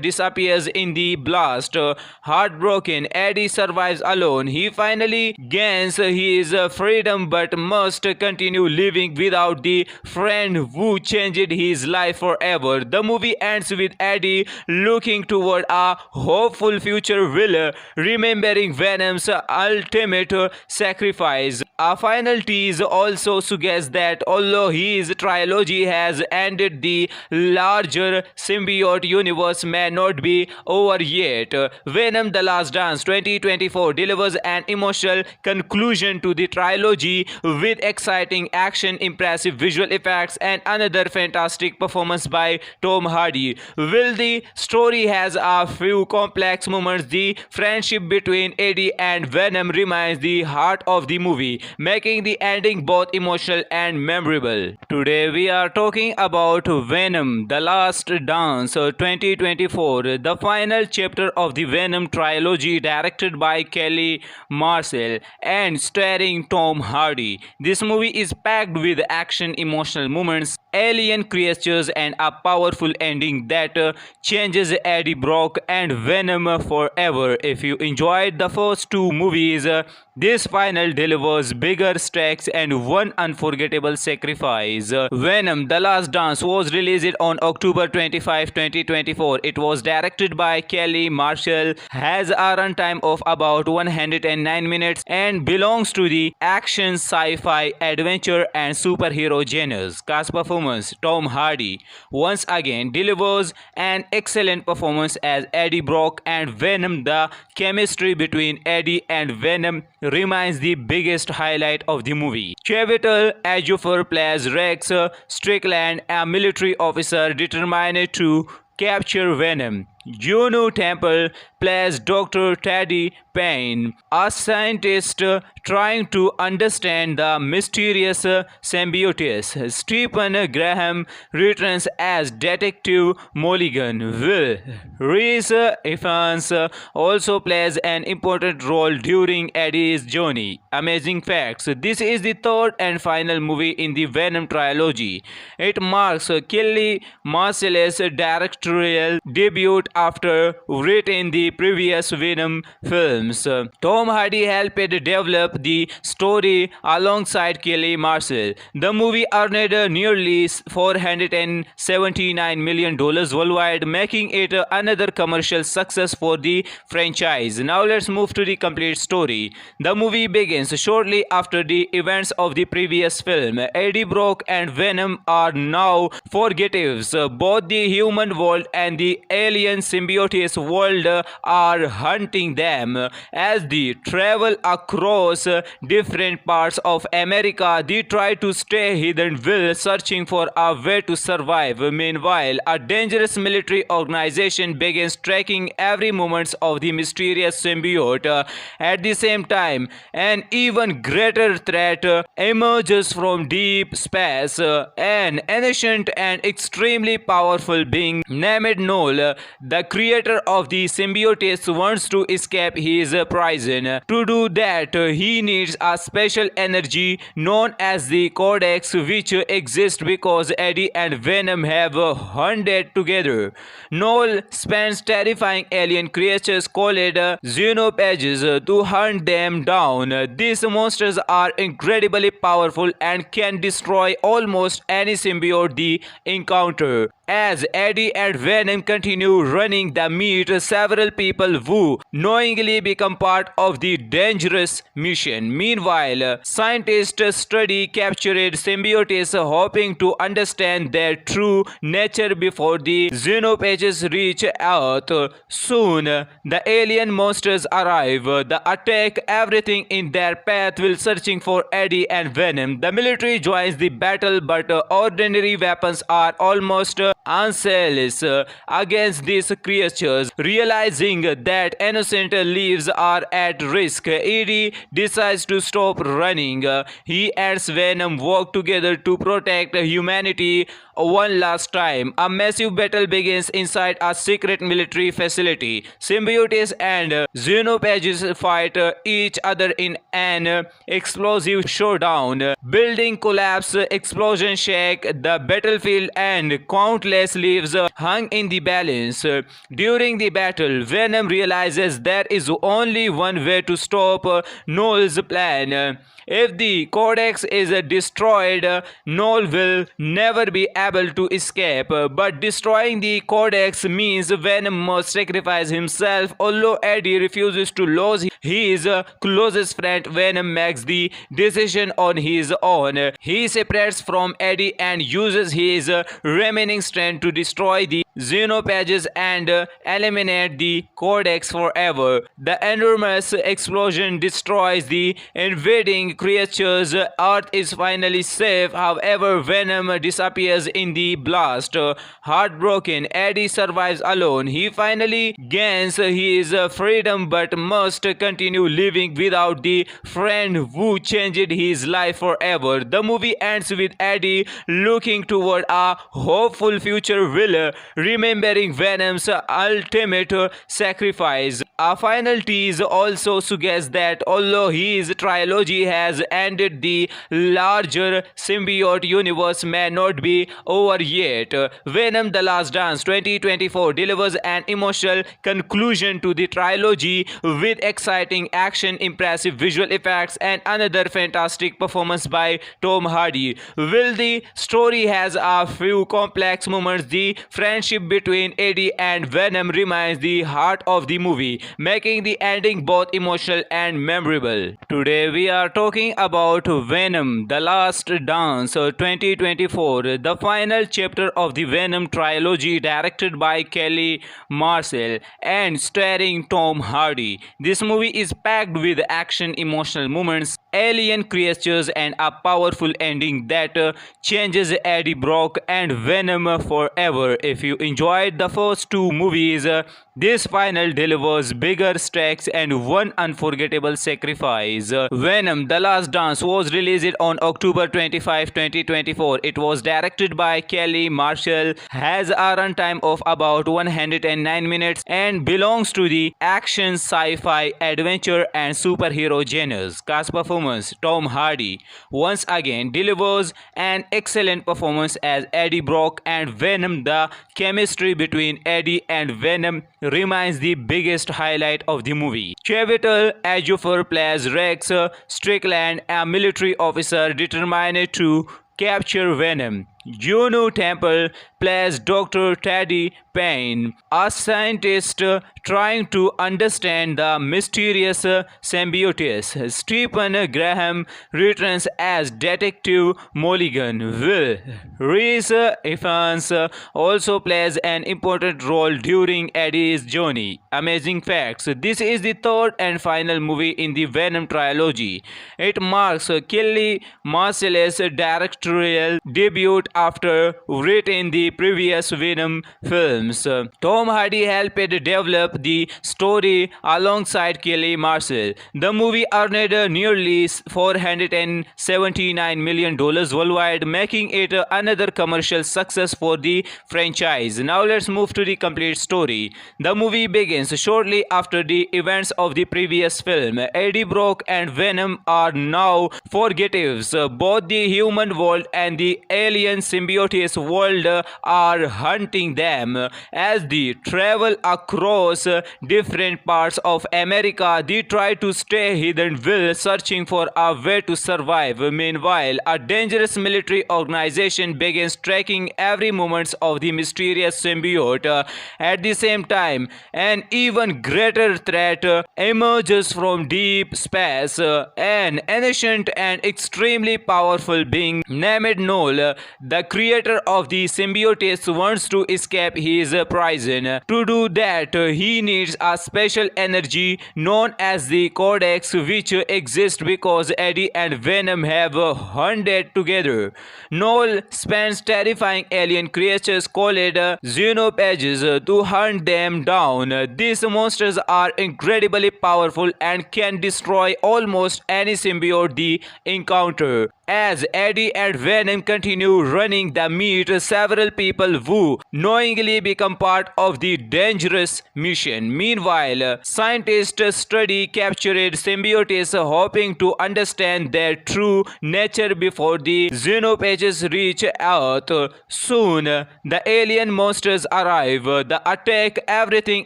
S1: disappears in the blast. Heartbroken, Eddie survives alone. He finally gains his freedom but must continue living without the friend who changed his life forever. The movie ends with Eddie looking toward a hopeful future while remembering Venom's ultimate sacrifice. A final tease also suggests that although his trilogy has ended, the larger symbiote universe may not be over yet. Venom: The Last Dance 2024 delivers an emotional conclusion to the trilogy with exciting action, impressive visual effects, and another fantastic performance by Tom Hardy. While the story has a few complex moments, the friendship between Eddie and Venom remains the heart of the movie, making the ending both emotional and memorable. Today we are talking about Venom: The Last Dance 2024, the final chapter of the Venom trilogy, directed by Kelly Marcel and starring Tom Hardy. This movie is packed with action, emotional moments, alien creatures, and a powerful ending that changes Eddie Brock and Venom forever. If you enjoyed the first two movies, this final delivers bigger stakes and one unforgettable sacrifice. Venom: The Last Dance was released on October 25, 2024. It was directed by Kelly Marshall, has a runtime of about 109 minutes, and belongs to the action, sci-fi, adventure, and superhero genres. Cast performance: Tom Hardy once again delivers an excellent performance as Eddie Brock and Venom. The chemistry between Eddie and Venom remains the biggest highlight of the movie. Chiwetel Ejiofor plays Rex Strickland, a military officer determined to capture Venom. Juno Temple plays Dr. Teddy Payne, a scientist trying to understand the mysterious symbiotes. Stephen Graham returns as Detective Mulligan. Will Rhys Ifans also plays an important role during Eddie's journey. Amazing facts: this is the third and final movie in the Venom trilogy. It marks Kelly Marcell's directorial debut after written the previous Venom films. Tom Hardy helped develop the story alongside Kelly Marcel. The movie earned nearly $479 million worldwide, making it another commercial success for the franchise. Now let's move to the complete story. The movie begins shortly after the events of the previous film. Eddie Brock and Venom are now fugitives. Both the human world and the alien symbiote world are hunting them. As they travel across different parts of America, they try to stay hidden while searching for a way to survive. Meanwhile, a dangerous military organization begins tracking every movement of the mysterious symbiote. At the same time, an even greater threat emerges from deep space. An ancient and extremely powerful being named Null, the creator of the symbiotes, wants to escape his prison. To do that, he needs a special energy known as the Codex, which exists because Eddie and Venom have hunted together. Null spends terrifying alien creatures called Xenophages to hunt them down. These monsters are incredibly powerful and can destroy almost any symbiote they encounter. As Eddie and Venom continue running, they meet several people who knowingly become part of the dangerous mission. Meanwhile, scientists study captured symbiotes, hoping to understand their true nature before the Xenophages reach Earth. Soon, the alien monsters arrive. They attack everything in their path while searching for Eddie and Venom. The military joins the battle, but ordinary weapons are almost useless against these creatures. Realizing that innocent lives are at risk, Eddie decides to stop running. He and Venom work together to protect humanity one last time. A massive battle begins inside a secret military facility. Symbiotes and Xenophages fight each other in an explosive showdown. Building collapse, explosion shake the battlefield, and countless lives hung in the balance. During the battle, Venom realizes there is only one way to stop Null's plan. If the Codex is destroyed, Null will never be able to escape. But destroying the Codex means Venom must sacrifice himself. Although Eddie refuses to lose his closest friend, Venom makes the decision on his own. He separates from Eddie and uses his remaining strength to destroy the Xenophages and eliminate the Codex forever. The enormous explosion destroys the invading creatures. Earth is finally safe. However, Venom disappears in the blast. Heartbroken, Eddie survives alone. He finally gains his freedom but must continue living without the friend who changed his life forever. The movie ends with Eddie looking toward a hopeful future while remembering Venom's ultimate sacrifice. A final tease also suggests that although his trilogy has ended, the larger symbiote universe may not be over yet. Venom: The Last Dance 2024 delivers an emotional conclusion to the trilogy with exciting action, impressive visual effects, and another fantastic performance by Tom Hardy. While the story has a few complex moments, the friendship between Eddie and Venom remains the heart of the movie, making the ending both emotional and memorable. Today we are talking about Venom: The Last Dance 2024, the final chapter of the Venom trilogy, directed by Kelly Marcel and starring Tom Hardy. This movie is packed with action, emotional moments, alien creatures, and a powerful ending that changes Eddie Brock and Venom forever. If you enjoyed the first two movies, this final delivers bigger stakes and one unforgettable sacrifice. Venom: The Last Dance was released on October 25, 2024. It was directed by Kelly Marshall, has a runtime of about 109 minutes, and belongs to the action, sci-fi, adventure, and superhero genres. Cast performance performance. Tom Hardy once again delivers an excellent performance as Eddie Brock and Venom. The chemistry between Eddie and Venom remains the biggest highlight of the movie. Chiwetel Ejiofor plays Rex Strickland, a military officer determined to capture Venom. Juno Temple plays Dr. Teddy Payne, a scientist trying to understand the mysterious symbiotes. Stephen Graham returns as Detective Mulligan. Will Rhys Ifans also plays an important role during Eddie's journey. Amazing facts: this is the third and final movie in the Venom trilogy. It marks Kelly Marcellus' directorial debut after writing the previous Venom films. Tom Hardy helped develop the story alongside Kelly Marcel. The movie earned nearly $479 million worldwide, making it another commercial success for the franchise. Now let's move to the complete story. The movie begins shortly after the events of the previous film. Eddie Brock and Venom are now fugitives. Both the human world and the alien symbiotes world are hunting them. As they travel across different parts of America, they try to stay hidden while searching for a way to survive. Meanwhile, a dangerous military organization begins tracking every movement of the mysterious symbiote. At the same time, an even greater threat emerges from deep space. An ancient and extremely powerful being named Null, the creator of the symbiotes, wants to escape his prison. To do that, he needs a special energy known as the Codex, which exists because Eddie and Venom have hunted together. Null spends terrifying alien creatures called Xenophages to hunt them down. These monsters are incredibly powerful and can destroy almost any symbiote they encounter. As Eddie and Venom continue running, they meet several people who knowingly become part of the dangerous mission. Meanwhile, scientists study captured symbiotes, hoping to understand their true nature before the Xenophages reach Earth. Soon, the alien monsters arrive. They attack everything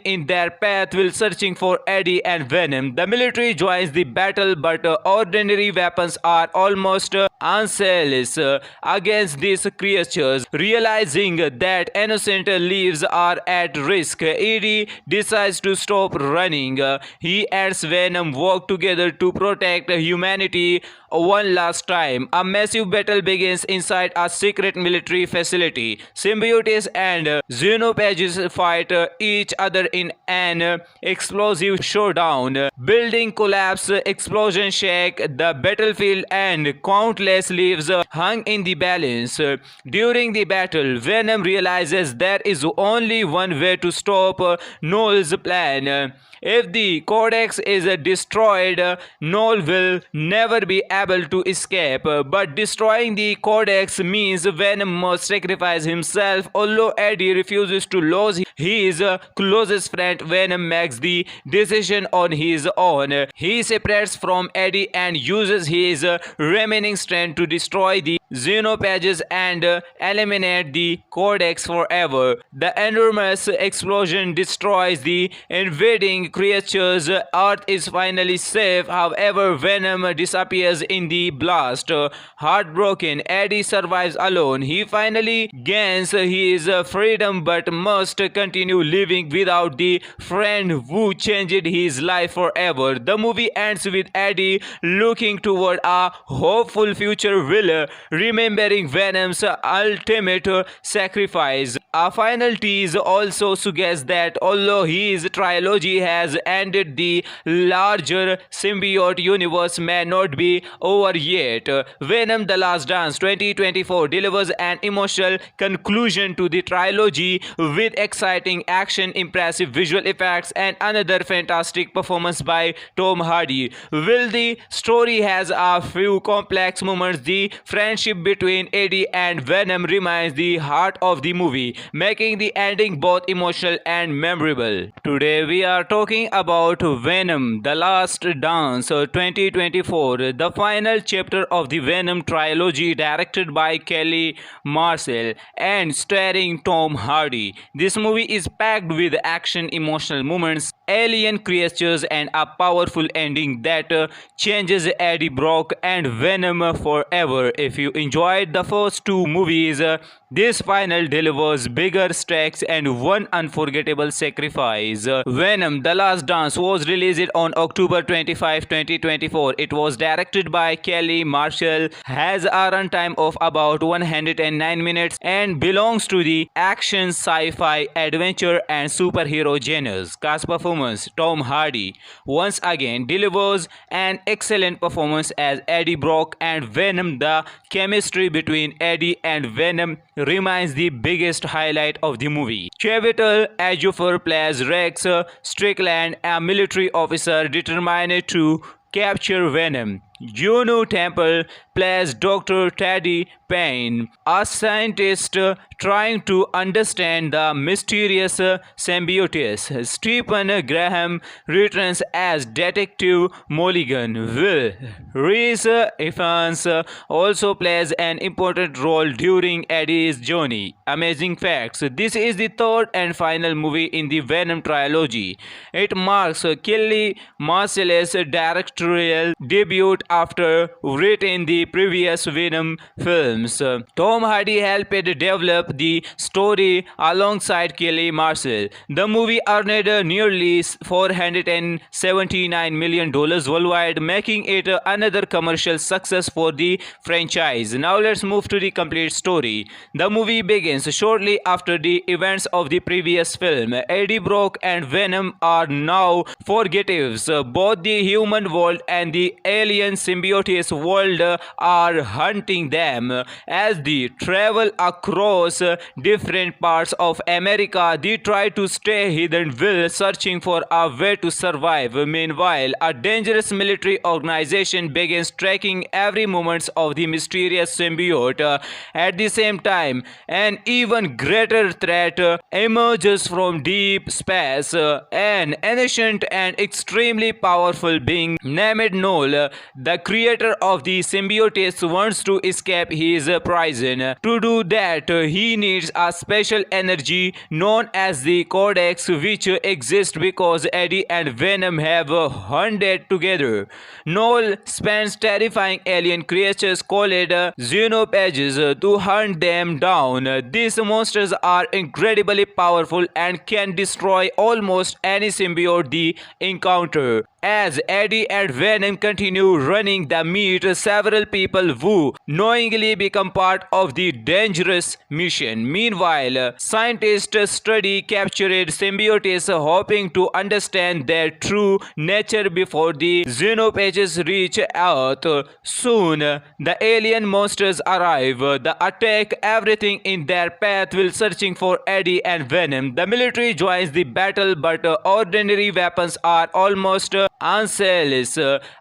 S1: in their path while searching for Eddie and Venom. The military joins the battle, but ordinary weapons are almost useless against these creatures. Realizing that innocent lives are at risk, Eddie decides to stop running. He and Venom work together to protect humanity one last time. A massive battle begins inside a secret military facility. Symbiotes and Xenophages fight each other in an explosive showdown. Building collapse, explosion shake the battlefield, and countless lives hung in the balance. During the battle, Venom realizes there is only one way to stop Null's plan. If the Codex is destroyed, Null will never be able to escape. But destroying the Codex means Venom must sacrifice himself. Although Eddie refuses to lose his closest friend, Venom makes the decision on his own. He separates from Eddie and uses his remaining strength to destroy the Xenophages and eliminate the Codex forever. The enormous explosion destroys the invading creatures. Earth is finally safe. However, Venom disappears in the blast. Heartbroken, Eddie survives alone. He finally gains his freedom but must continue living without the friend who changed his life forever. The movie ends with Eddie looking toward a hopeful future while remembering Venom's ultimate sacrifice. A final tease also suggests that although his trilogy has ended, the larger symbiote universe may not be over yet. Venom: The Last Dance 2024 delivers an emotional conclusion to the trilogy with exciting action, impressive visual effects, and another fantastic performance by Tom Hardy. While the story has a few complex moments, the friendship between Eddie and Venom remains the heart of the movie. making the ending both emotional and memorable. Today we are talking about Venom: The Last Dance 2024, the final chapter of the Venom trilogy directed by Kelly Marcel and starring Tom Hardy. This movie is packed with action, emotional moments, alien creatures, and a powerful ending that changes Eddie Brock and Venom forever. If you enjoyed the first two movies, this final delivers bigger stakes and one unforgettable sacrifice. Venom: The Last Dance was released on October 25, 2024. It was directed by Kelly Marshall, has a runtime of about 109 minutes, and belongs to the action, sci-fi, adventure, and superhero genres. Cast performance: Tom Hardy once again delivers an excellent performance as Eddie Brock and Venom. The chemistry between Eddie and Venom remains the biggest highlight of the movie. Chiwetel Ejiofor plays Rex Strickland, a military officer determined to capture Venom. Juno Temple plays Dr. Teddy Payne, a scientist trying to understand the mysterious symbiotes. Stephen Graham returns as Detective Mulligan. Will Rhys Ifans also plays an important role during Eddie's journey. Amazing facts: this is the third and final movie in the Venom trilogy. It marks Kelly Marcell's directorial debut after writing the previous Venom films. Tom Hardy helped develop the story alongside Kelly Marcel. The movie earned nearly $479 million worldwide, making it another commercial success for the franchise. Now let's move to the complete story. The movie begins shortly after the events of the previous film. Eddie Brock and Venom are now fugitives. Both the human world and the alien symbiotes world are hunting them. As they travel across different parts of America, they try to stay hidden while searching for a way to survive. Meanwhile, a dangerous military organization begins tracking every movement of the mysterious symbiote. At the same time, an even greater threat emerges from deep space. An ancient and extremely powerful being named Null, the creator of the symbiotes, wants to escape his prison. To do that, he needs a special energy known as the Codex, which exists because Eddie and Venom have hunted together. Null spends terrifying alien creatures called xenophages to hunt them down. These monsters are incredibly powerful and can destroy almost any symbiote they encounter. As Eddie and Venom continue running, they meet several people who knowingly become part of the dangerous mission. Meanwhile, scientists study captured symbiotes, hoping to understand their true nature before the xenophages reach Earth. Soon, the alien monsters arrive. They attack everything in their path while searching for Eddie and Venom. The military joins the battle, but ordinary weapons are almost useless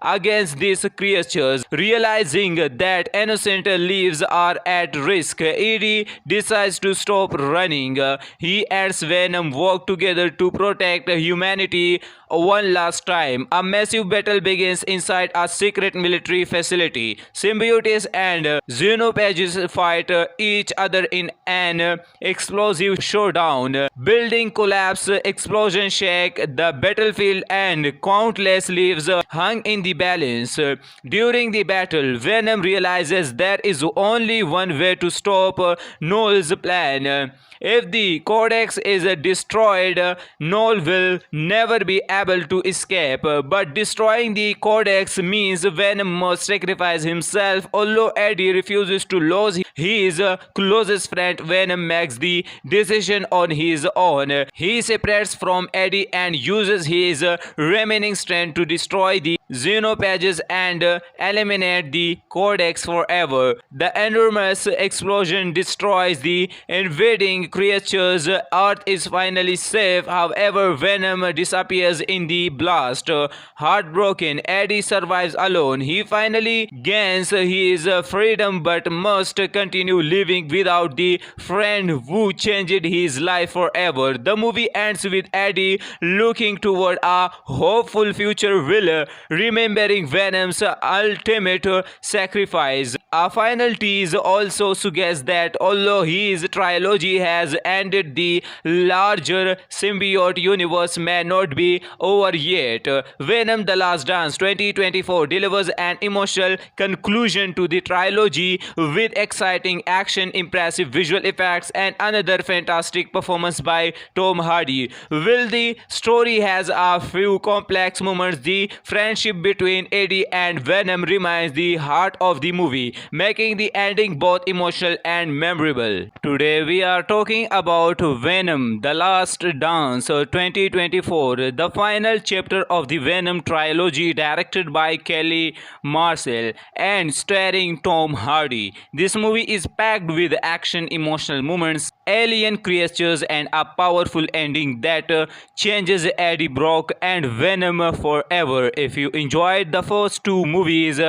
S1: against these creatures. Realizing that innocent lives are at risk, Eddie decides to stop running. He and Venom work together to protect humanity one last time. A massive battle begins inside a secret military facility. Symbiotes and xenophages fight each other in an explosive showdown. Building collapse, explosion shake the battlefield, and countless lives hung in the balance. During the battle, Venom realizes there is only one way to stop Null's plan. If the Codex is destroyed, Null will never be able to escape. But destroying the Codex means Venom must sacrifice himself. Although Eddie refuses to lose his closest friend, Venom makes the decision on his own. He separates from Eddie and uses his remaining strength to destroy the xenophages and eliminate the Codex forever. The enormous explosion destroys the invading alien creatures, Earth is finally safe. However, Venom disappears in the blast. Heartbroken, Eddie survives alone. He finally gains his freedom but must continue living without the friend who changed his life forever. The movie ends with Eddie looking toward a hopeful future will, remembering Venom's ultimate sacrifice. A final tease also suggests that although his trilogy has ended, the larger symbiote universe may not be over yet. Venom: The Last Dance 2024 delivers an emotional conclusion to the trilogy with exciting action, impressive visual effects, and another fantastic performance by Tom Hardy. While the story has a few complex moments, the friendship between Eddie and Venom remains the heart of the movie, making the ending both emotional and memorable. Today we are talking about Venom: The Last Dance 2024, the final chapter of the Venom trilogy, directed by Kelly Marcel and starring Tom Hardy. This movie is packed with action, emotional moments, alien creatures, and a powerful ending that changes Eddie Brock and Venom forever. If you enjoyed the first two movies,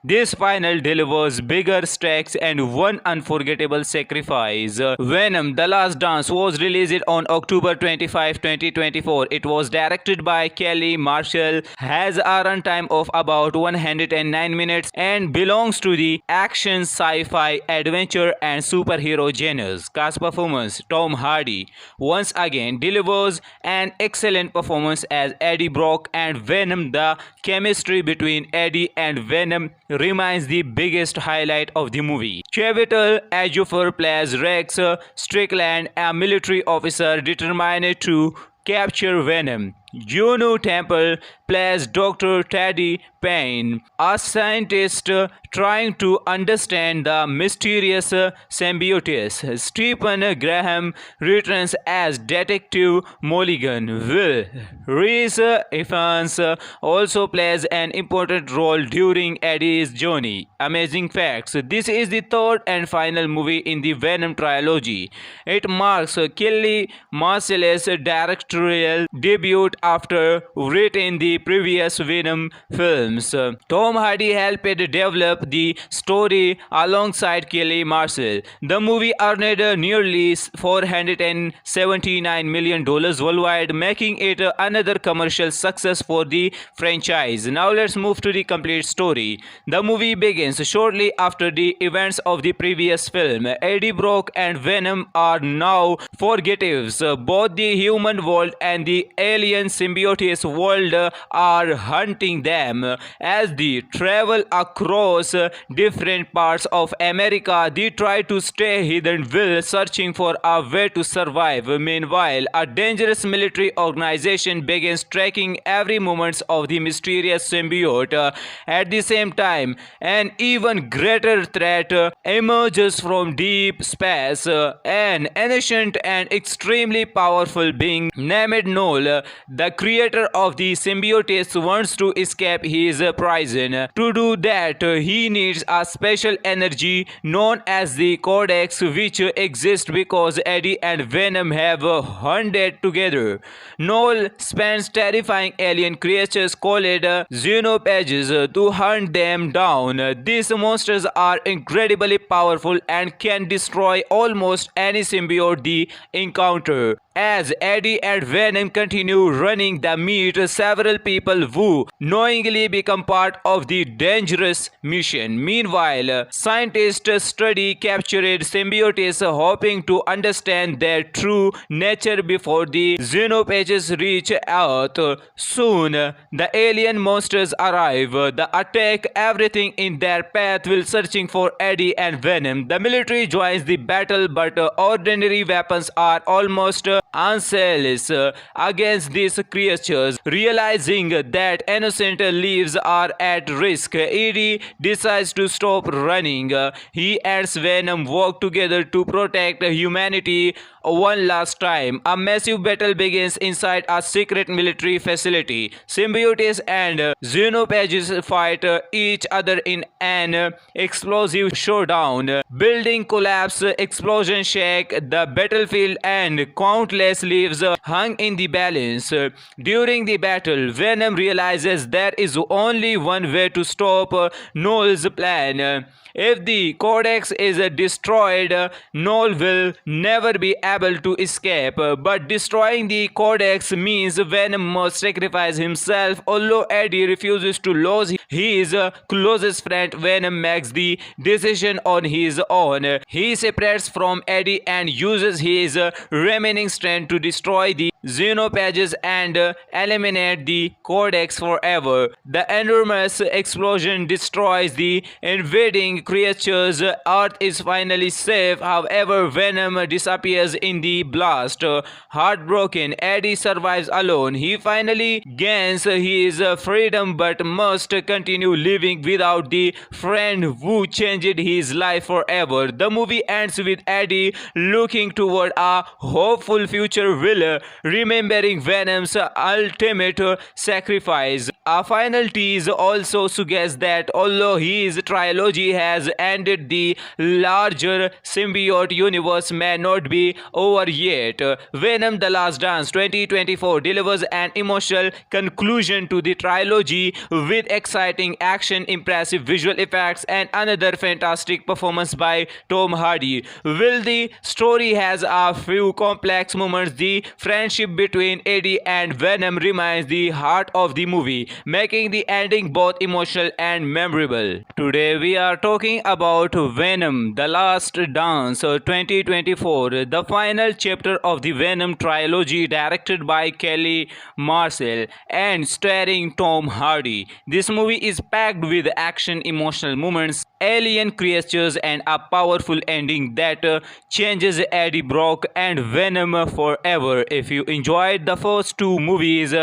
S1: this final delivers bigger stakes and one unforgettable sacrifice. Venom: The Last Dance was released on October 25, 2024. It was directed by Kelly Marshall, has a runtime of about 109 minutes, and belongs to the action, sci-fi, adventure, and superhero genres. Cast performance: Tom Hardy once again delivers an excellent performance as Eddie Brock and Venom. The chemistry between Eddie and Venom remains the biggest highlight of the movie. Chiwetel Ejiofor plays Rex Strickland, a military officer determined to capture Venom. Juno Temple plays Dr. Teddy Payne, a scientist trying to understand the mysterious symbiotes. Stephen Graham returns as Detective Mulligan. Will Rhys Ifans also plays an important role during Eddie's journey. Amazing facts: this is the third and final movie in the Venom trilogy. It marks Kelly Marcell's directorial debut after writing the previous Venom films. Tom Hardy helped develop the story alongside Kelly Marcel. The movie earned nearly $479 million worldwide, making it another commercial success for the franchise. Now let's move to the complete story. The movie begins shortly after the events of the previous film. Eddie Brock and Venom are now fugitives. Both the human world and the alien symbiotes world are hunting them. As they travel across different parts of America, they try to stay hidden while searching for a way to survive. Meanwhile, a dangerous military organization begins tracking every movement of the mysterious symbiote. At the same time, an even greater threat emerges from deep space. An ancient and extremely powerful being named Null, the creator of the symbiotes, wants to escape his prison. To do that, he needs a special energy known as the Codex, which exists because Eddie and Venom have hunted together. Null spends terrifying alien creatures called Xenopages to hunt them down. These monsters are incredibly powerful and can destroy almost any symbiote they encounter. As Eddie and Venom continue running, they meet several people who knowingly become part of the dangerous mission. Meanwhile, scientists study captured symbiotes, hoping to understand their true nature before the Xenopages reach Earth. Soon, the alien monsters arrive. They attack everything in their path while searching for Eddie and Venom. The military joins the battle, but ordinary weapons are almost useless against these creatures. Realizing that innocent lives are at risk, Eddie decides to stop running. He and Venom work together to protect humanity one last time. A massive battle begins inside a secret military facility. Symbiotes and Xenophages fight each other in an explosive showdown. Building collapse, explosion shake the battlefield, and countless lives hung in the balance. During the battle, Venom realizes there is only one way to stop Noel's plan. If the Codex is destroyed, Noel will never be able to escape. But destroying the Codex means Venom must sacrifice himself. Although Eddie refuses to lose his closest friend, Venom makes the decision on his own. He separates from Eddie and uses his remaining strength to destroy the Xenophages and eliminate the Codex forever. The enormous explosion destroys the invading creatures. Earth is finally safe. However, Venom disappears in the blast. Heartbroken, Eddie survives alone. He finally gains his freedom but must continue living without the friend who changed his life forever. The movie ends with Eddie looking toward a hopeful future, will remembering Venom's ultimate sacrifice. A final tease also suggests that although his trilogy has ended, the larger symbiote universe may not be over yet. Venom: The Last Dance 2024 delivers an emotional conclusion to the trilogy with exciting action, impressive visual effects, and another fantastic performance by Tom Hardy. While the story has a few complex moments, the friendship between Eddie and Venom remains the heart of the movie, making the ending both emotional and memorable. Today we are talking about Venom: The Last Dance 2024, the final chapter of the Venom trilogy, directed by Kelly Marcel and starring Tom Hardy. This movie is packed with action, emotional moments, alien creatures, and a powerful ending that changes Eddie Brock and Venom forever. If you enjoyed the first two movies,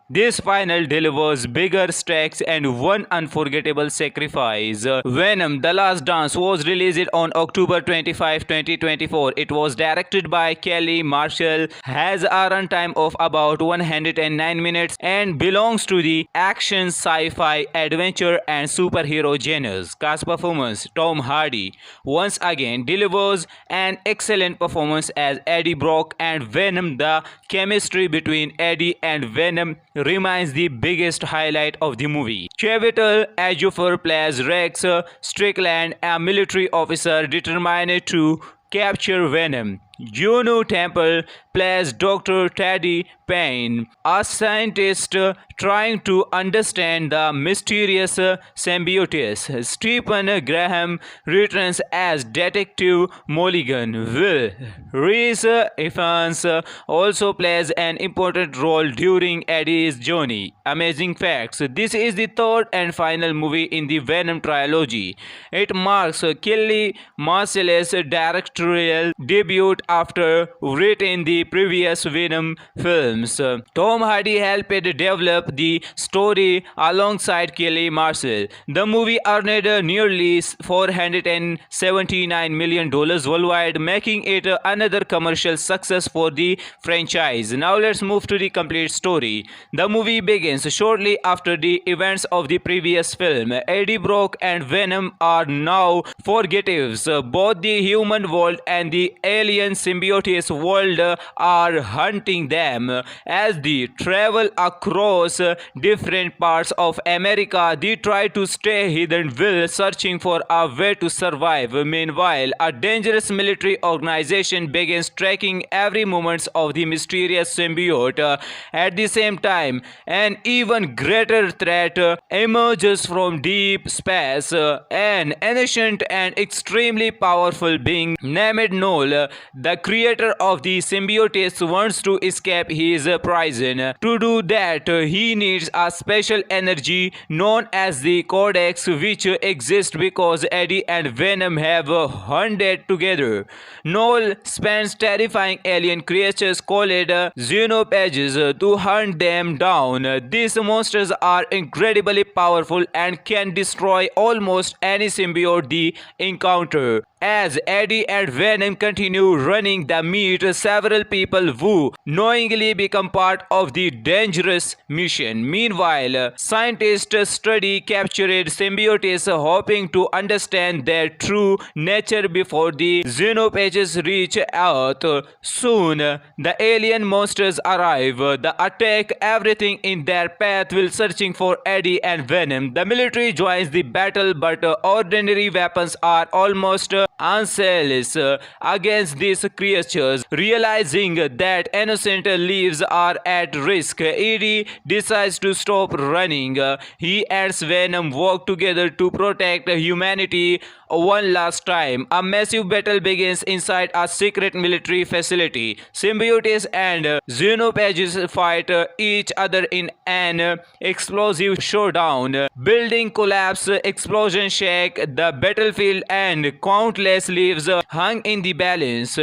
S1: this final delivers bigger stakes and one unforgettable sacrifice. Venom: The Last Dance was released on October 25, 2024. It was directed by Kelly Marshall, has a runtime of about 109 minutes, and belongs to the action, sci-fi, adventure, and superhero genres. Cast performance: Tom Hardy once again delivers an excellent performance as Eddie Brock and Venom. The chemistry between Eddie and Venom remains the biggest highlight of the movie. Chiwetel Ejiofor plays Rex Strickland, a military officer determined to capture Venom. Juno Temple plays Dr. Teddy Payne, a scientist trying to understand the mysterious symbiotes. Stephen Graham returns as Detective Mulligan. Will Rhys Ifans also plays an important role during Eddie's journey. Amazing facts: this is the third and final movie in the Venom trilogy. It marks Kelly Marcell's directorial debut after writing the previous Venom films. Tom Hardy helped develop the story alongside Kelly Marcel. The movie earned nearly $479 million worldwide, making it another commercial success for the franchise. Now let's move to the complete story. The movie begins shortly after the events of the previous film. Eddie Brock and Venom are now fugitives. Both the human world and the alien symbiotes world are hunting them. As they travel across different parts of America, they try to stay hidden while searching for a way to survive. Meanwhile, a dangerous military organization begins tracking every movement of the mysterious symbiote. At the same time, an even greater threat emerges from deep space. An ancient and extremely powerful being named Noel, The creator of the symbiotes wants to escape his prison. To do that, he needs a special energy known as the Codex, which exists because Eddie and Venom have hunted together. Noel spends terrifying alien creatures called xenophages to hunt them down. These monsters are incredibly powerful and can destroy almost any symbiote they encounter. As Eddie and Venom continue running, they meet several people who knowingly become part of the dangerous mission. Meanwhile, scientists study captured symbiotes, hoping to understand their true nature before the xenophages reach Earth. Soon, the alien monsters arrive. They attack everything in their path while searching for Eddie and Venom. The military joins the battle, but ordinary weapons are almost useless against these creatures. Realizing that innocent lives are at risk, Eddie decides to stop running. He and Venom work together to protect humanity one last time. A massive battle begins inside a secret military facility. Symbiotes and xenophages fight each other in an explosive showdown. Building collapse, explosion shake the battlefield, and countless lives hung in the balance.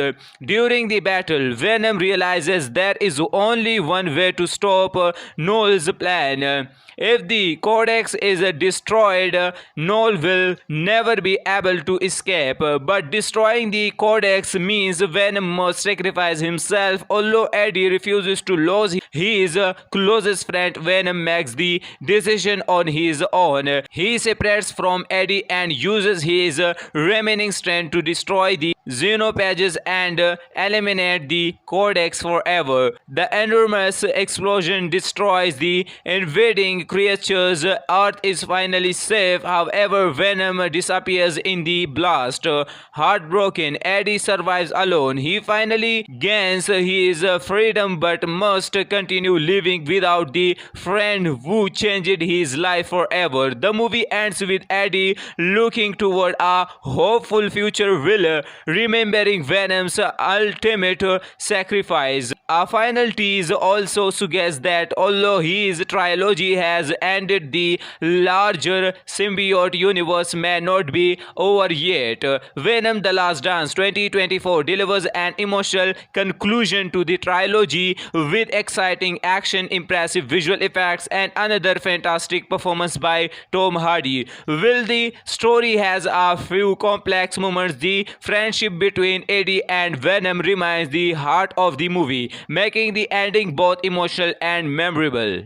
S1: During the battle, Venom realizes there is only one way to stop Noel's plan. If the Codex is destroyed, Noel will never be able to escape. But destroying the Codex means Venom must sacrifice himself. Although Eddie refuses to lose his closest friend, Venom makes the decision on his own. He separates from Eddie and uses his remaining strength to destroy the xenophages and eliminate the Codex forever. The enormous explosion destroys the invading creatures. Earth is finally safe. However, Venom disappears in the blast. Heartbroken, Eddie survives alone. He finally gains his freedom but must continue living without the friend who changed his life forever. The movie ends with Eddie looking toward a hopeful future while remembering Venom's ultimate sacrifice. A final tease also suggests that although his trilogy has ended, the larger symbiote universe may not be over yet. Venom: The Last Dance 2024 delivers an emotional conclusion to the trilogy with exciting action, impressive visual effects, and another fantastic performance by Tom Hardy. While the story has a few complex moments, the friendship between Eddie and Venom remains the heart of the movie, making the ending both emotional and memorable.